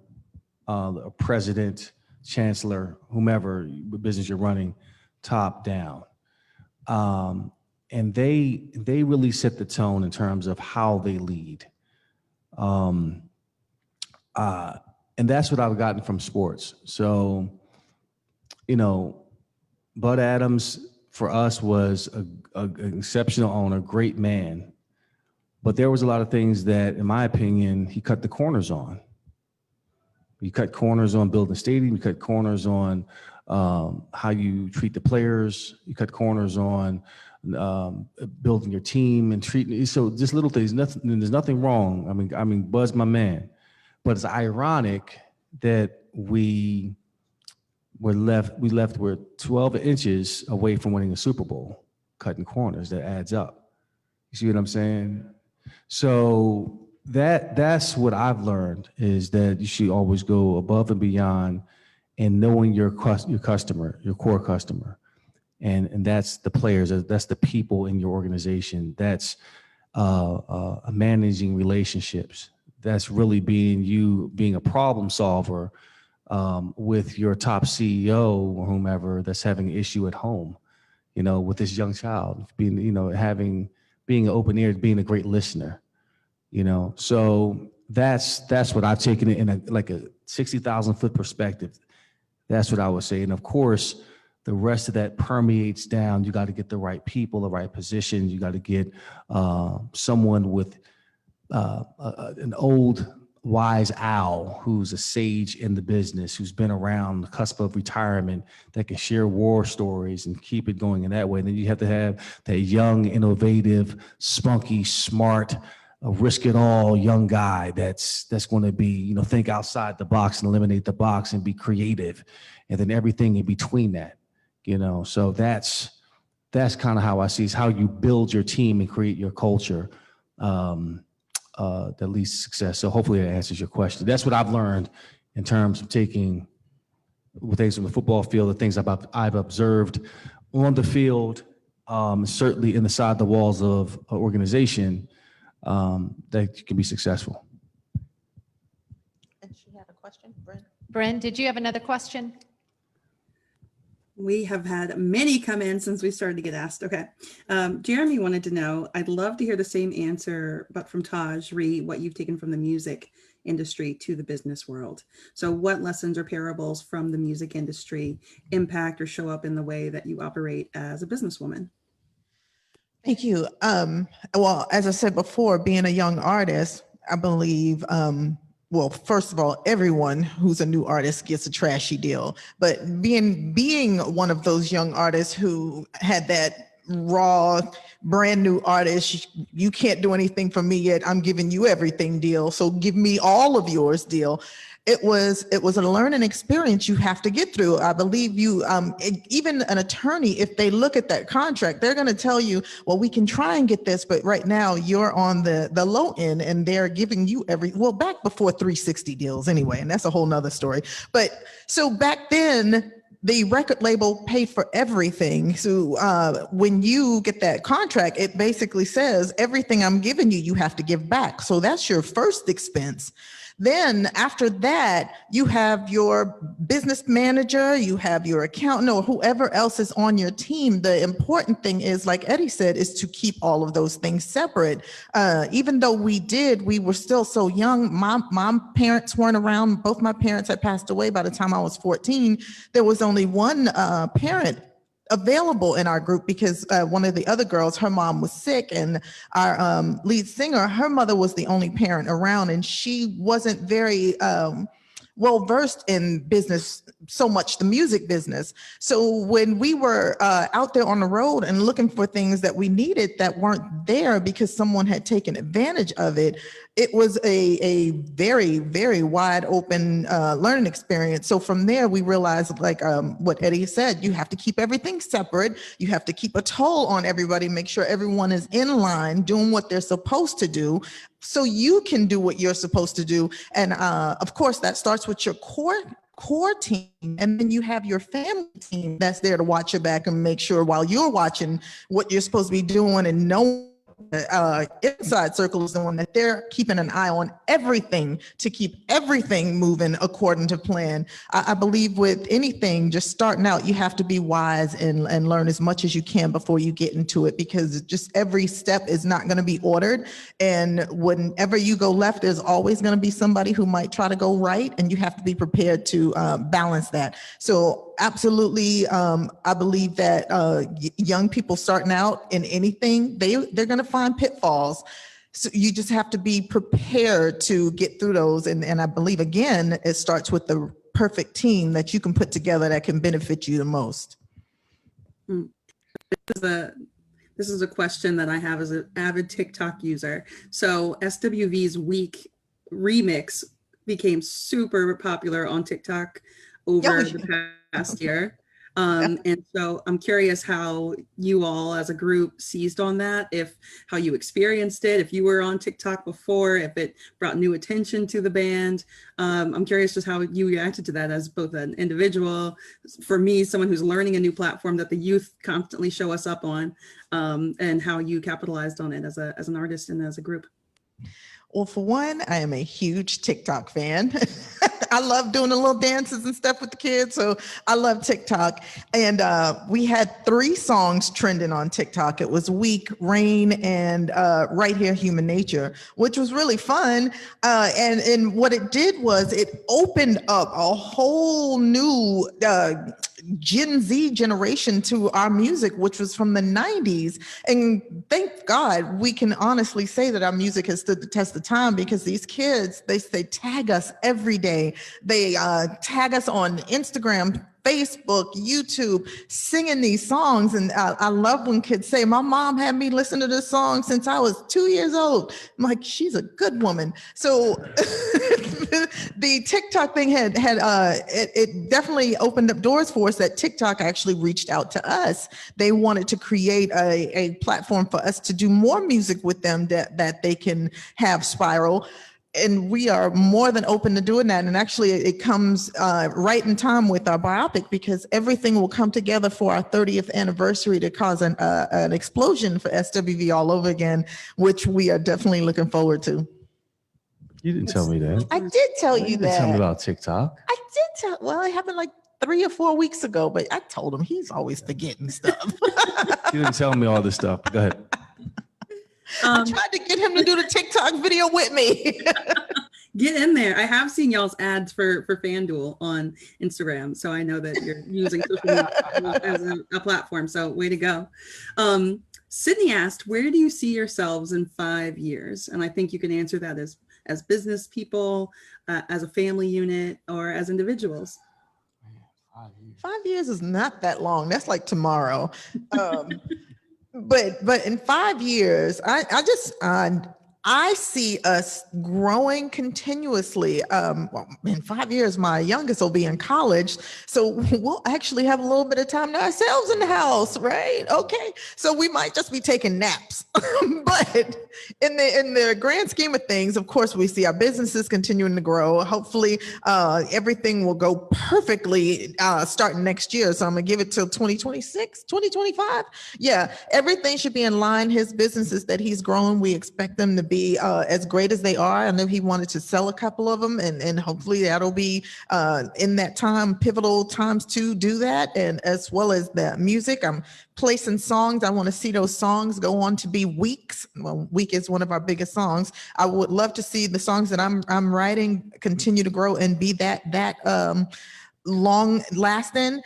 the president, chancellor, whomever business you're running, top down. And they really set the tone in terms of how they lead. And that's what I've gotten from sports. So, Bud Adams for us was an exceptional owner, great man. But there was a lot of things that, in my opinion, he cut the corners on. He cut corners on building a stadium. He cut corners on how you treat the players. You cut corners on building your team and treating. So just little things. There's nothing wrong. I mean, Bud's my man. But it's ironic that we left with 12 inches away from winning a Super Bowl, cutting corners. That adds up. You see what I'm saying? So that's what I've learned, is that you should always go above and beyond and knowing your customer, your core customer. And that's the players, that's the people in your organization. That's managing relationships. that's really being a problem solver with your top CEO or whomever that's having an issue at home, with this young child, being an open ear, being a great listener, So that's what I've taken it in a 60,000 foot perspective. That's what I would say. And of course, the rest of that permeates down. You got to get the right people, the right positions. You got to get someone with an old wise owl who's a sage in the business, who's been around the cusp of retirement, that can share war stories and keep it going in that way. And then you have to have that young, innovative, spunky, smart, risk it all young guy that's going to be, think outside the box and eliminate the box and be creative. And then everything in between that, so that's kind of how I see it. It's how you build your team and create your culture that leads to success. So hopefully that answers your question. That's what I've learned in terms of taking things from the football field, the things I've observed on the field, certainly inside the walls of an organization, that can be successful. And she had a question, Brent. Bryn, did you have another question? We have had many come in since we started to get asked. Okay. Jeremy wanted to know, I'd love to hear the same answer, but from Taj, what you've taken from the music industry to the business world. So what lessons or parables from the music industry impact or show up in the way that you operate as a businesswoman? Thank you. Well, as I said before, being a young artist, I believe, well, first of all, everyone who's a new artist gets a trashy deal. But being one of those young artists who had that raw, brand new artist, you can't do anything for me yet, I'm giving you everything deal, so give me all of yours deal. It was a learning experience you have to get through. I believe even an attorney, if they look at that contract, they're going to tell you, well, we can try and get this, but right now you're on the low end and they're giving you back before 360 deals anyway, and that's a whole nother story. But so back then, the record label paid for everything. So when you get that contract, it basically says everything I'm giving you, you have to give back. So that's your first expense. Then after that, you have your business manager, you have your accountant, or whoever else is on your team. The important thing is, like Eddie said, is to keep all of those things separate. Even though we were still so young. My parents weren't around. Both my parents had passed away by the time I was 14. There was only one parent available in our group because one of the other girls, her mom was sick, and our lead singer, her mother was the only parent around, and she wasn't very well versed in business, so much the music business. So when we were out there on the road and looking for things that we needed that weren't there because someone had taken advantage of it, it was a very, very wide open learning experience. So from there, we realized, like what Eddie said, you have to keep everything separate. You have to keep a toll on everybody, make sure everyone is in line doing what they're supposed to do, so you can do what you're supposed to do. And of course, that starts with your core team, and then you have your family team that's there to watch your back and make sure while you're watching what you're supposed to be doing, and know inside circle is the one that they're keeping an eye on everything to keep everything moving according to plan. I believe with anything, just starting out, you have to be wise and learn as much as you can before you get into it, because just every step is not going to be ordered. And whenever you go left, there's always going to be somebody who might try to go right, and you have to be prepared to balance that. So absolutely, I believe that young people starting out in anything, they're going to find pitfalls. So you just have to be prepared to get through those. And I believe, again, it starts with the perfect team that you can put together that can benefit you the most. This is a question that I have as an avid TikTok user. So SWV's Week remix became super popular on TikTok over the past year. And so I'm curious how you all as a group seized on that, how you experienced it, if you were on TikTok before, if it brought new attention to the band. I'm curious just how you reacted to that as both an individual, for me, someone who's learning a new platform that the youth constantly show us up on, and how you capitalized on it as an artist and as a group. Well, for one, I am a huge TikTok fan. I love doing the little dances and stuff with the kids. So I love TikTok. And we had 3 songs trending on TikTok. It was Weak, Rain, and Right Here, Human Nature, which was really fun. And what it did was it opened up a whole new Gen Z generation to our music, which was from the 90s. And thank God we can honestly say that our music has stood the test of time, because these kids, they tag us every day. They tag us on Instagram, Facebook, YouTube, singing these songs. And I love when kids say, my mom had me listen to this song since I was 2 years old. I'm like, she's a good woman. So the TikTok thing it definitely opened up doors for us, that TikTok actually reached out to us. They wanted to create a platform for us to do more music with them that they can have spiral. And we are more than open to doing that. And actually, it comes right in time with our biopic, because everything will come together for our 30th anniversary to cause an explosion for SWV all over again, which we are definitely looking forward to. You didn't tell me that. I did tell you You didn't tell me that. about TikTok. I did tell. Well, it happened like 3 or 4 weeks ago, but I told him. He's always forgetting stuff. You didn't tell me all this stuff. Go ahead. I tried to get him to do the TikTok video with me. Get in there. I have seen y'all's ads for FanDuel on Instagram, so I know that you're using social media as a platform. So way to go. Sydney asked, where do you see yourselves in 5 years? And I think you can answer that as business people, as a family unit, or as individuals. 5 years is not that long. That's like tomorrow. But in 5 years, I see us growing continuously. Well, in 5 years, my youngest will be in college, so we'll actually have a little bit of time to ourselves in the house, right? Okay, so we might just be taking naps. But in the grand scheme of things, of course, we see our businesses continuing to grow. Hopefully, everything will go perfectly starting next year. So I'm gonna give it till 2026, 2025. Yeah, everything should be in line. His businesses that he's growing, we expect them to be as great as they are. I know he wanted to sell a couple of them, and hopefully that'll be in that time, pivotal times to do that. And as well as the music, I'm placing songs. I want to see those songs go on to be weeks. Well, Week is one of our biggest songs. I would love to see the songs that I'm writing continue to grow and be that long lasting.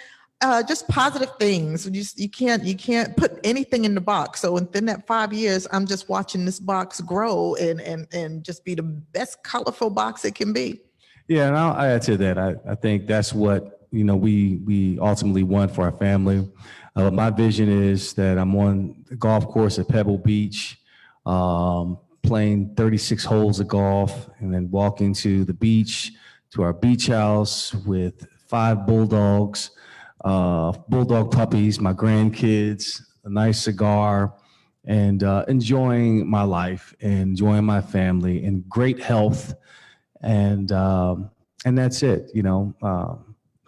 Just positive things. You can't put anything in the box. So within that 5 years, I'm just watching this box grow and just be the best colorful box it can be. Yeah, and I'll add to that. I think that's what we ultimately want for our family. My vision is that I'm on the golf course at Pebble Beach, playing 36 holes of golf, and then walking to the beach, to our beach house with 5 bulldogs, bulldog puppies, my grandkids, a nice cigar, and enjoying my life, and enjoying my family, and great health, and that's it.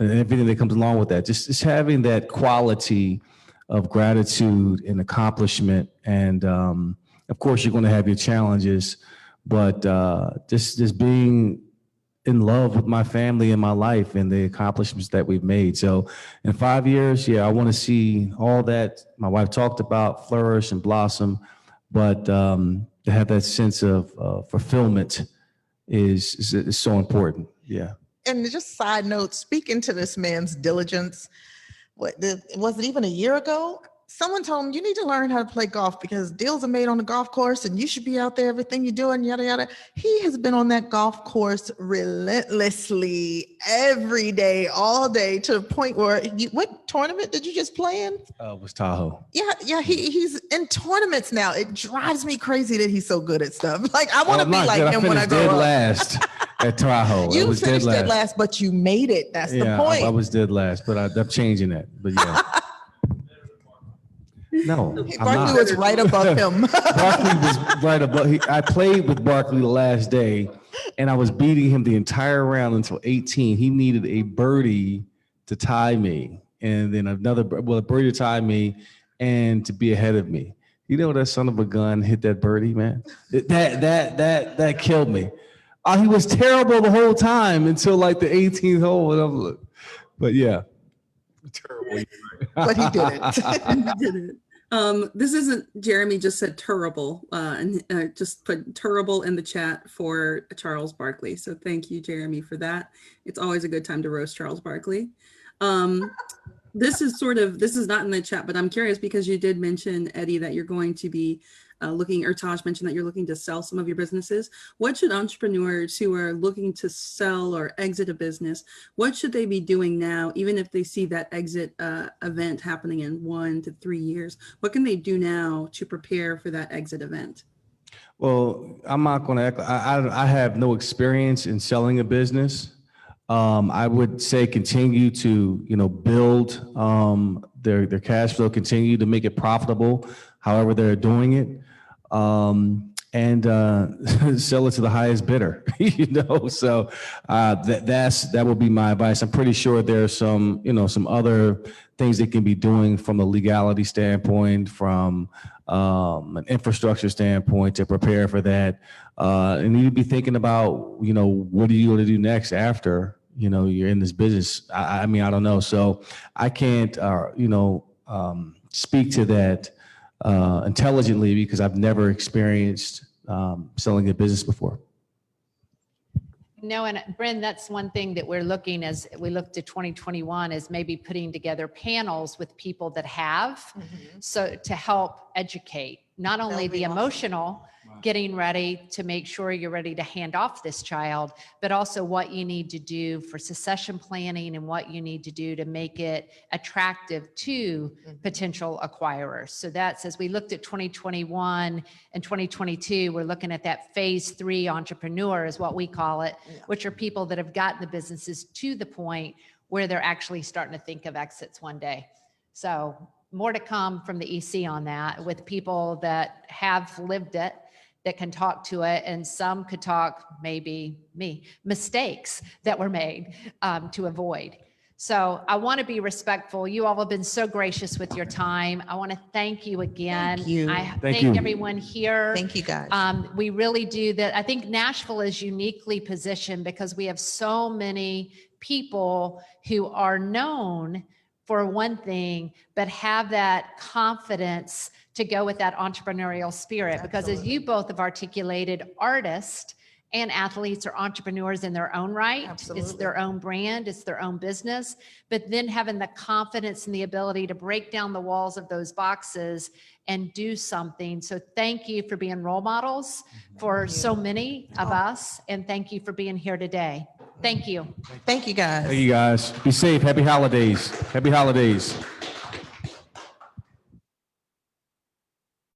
And everything that comes along with that. Just having that quality of gratitude and accomplishment, and of course you're going to have your challenges, but just being in love with my family and my life and the accomplishments that we've made. So in 5 years, yeah, I want to see all that my wife talked about flourish and blossom, but to have that sense of fulfillment is so important. Yeah. And just side note, speaking to this man's diligence, was it even a year ago? Someone told him, you need to learn how to play golf because deals are made on the golf course and you should be out there, everything you're doing, yada, yada. He has been on that golf course relentlessly every day, all day, to the point where what tournament did you just play in? It was Tahoe. Yeah. He's in tournaments now. It drives me crazy that he's so good at stuff. Like, I want to be like him when I grow dead up. last at Tahoe. You finished dead last, but you made it. That's the point. I was dead last, but I'm changing that. But yeah. No, Barkley was right above him. Barkley was right above. I played with Barkley the last day, and I was beating him the entire round until 18. He needed a birdie to tie me, and then a birdie to tie me, and to be ahead of me. You know that son of a gun hit that birdie, man. That killed me. He was terrible the whole time until like the 18th hole. And I'm like, but yeah, terrible. But he did it. You did it. This isn't, Jeremy just said terrible, and just put terrible in the chat for Charles Barkley. So thank you, Jeremy, for that. It's always a good time to roast Charles Barkley. This is not in the chat, but I'm curious because you did mention, Eddie, that you're going to be looking, or Taj mentioned that you're looking to sell some of your businesses. What should entrepreneurs who are looking to sell or exit a business, what should they be doing now, even if they see that exit event happening in 1 to 3 years? What can they do now to prepare for that exit event? Well, I'm not going to act. I have no experience in selling a business. I would say continue to, build their cash flow, continue to make it profitable, however they're doing it, and sell it to the highest bidder. So that would be my advice. I'm pretty sure there's some other things they can be doing from a legality standpoint, from an infrastructure standpoint to prepare for that. And you need to be thinking about, what are you going to do next after, you're in this business. I mean, I don't know. So I can't, speak to that intelligently because I've never experienced selling a business before. No, and Bryn, that's one thing that we're looking as we look to 2021 is maybe putting together panels with people that have, so to help educate, not only That'd be the awesome. emotional, getting ready to make sure you're ready to hand off this child, but also what you need to do for succession planning and what you need to do to make it attractive to potential acquirers. So that's, as we looked at 2021 and 2022, we're looking at that phase 3 entrepreneur is what we call it, which are people that have gotten the businesses to the point where they're actually starting to think of exits one day. So more to come from the EC on that with people that have lived it, that can talk to it, and some could talk, maybe mistakes that were made to avoid. So I want to be respectful. You all have been so gracious with your time. I want to thank you again. Thank you. I Thank thank you. everyone here. Thank you, guys. We really do that. I think Nashville is uniquely positioned because we have so many people who are known for one thing, but have that confidence to go with that entrepreneurial spirit. Because as you both have articulated, artists and athletes are entrepreneurs in their own right. It's Absolutely. their own brand, it's their own business, but then having the confidence and the ability to break down the walls of those boxes and do something. So thank you for being role models for so many of us. And thank you for being here today. Thank you. Thank you, guys. Thank you guys. Be safe. Happy holidays. Happy holidays.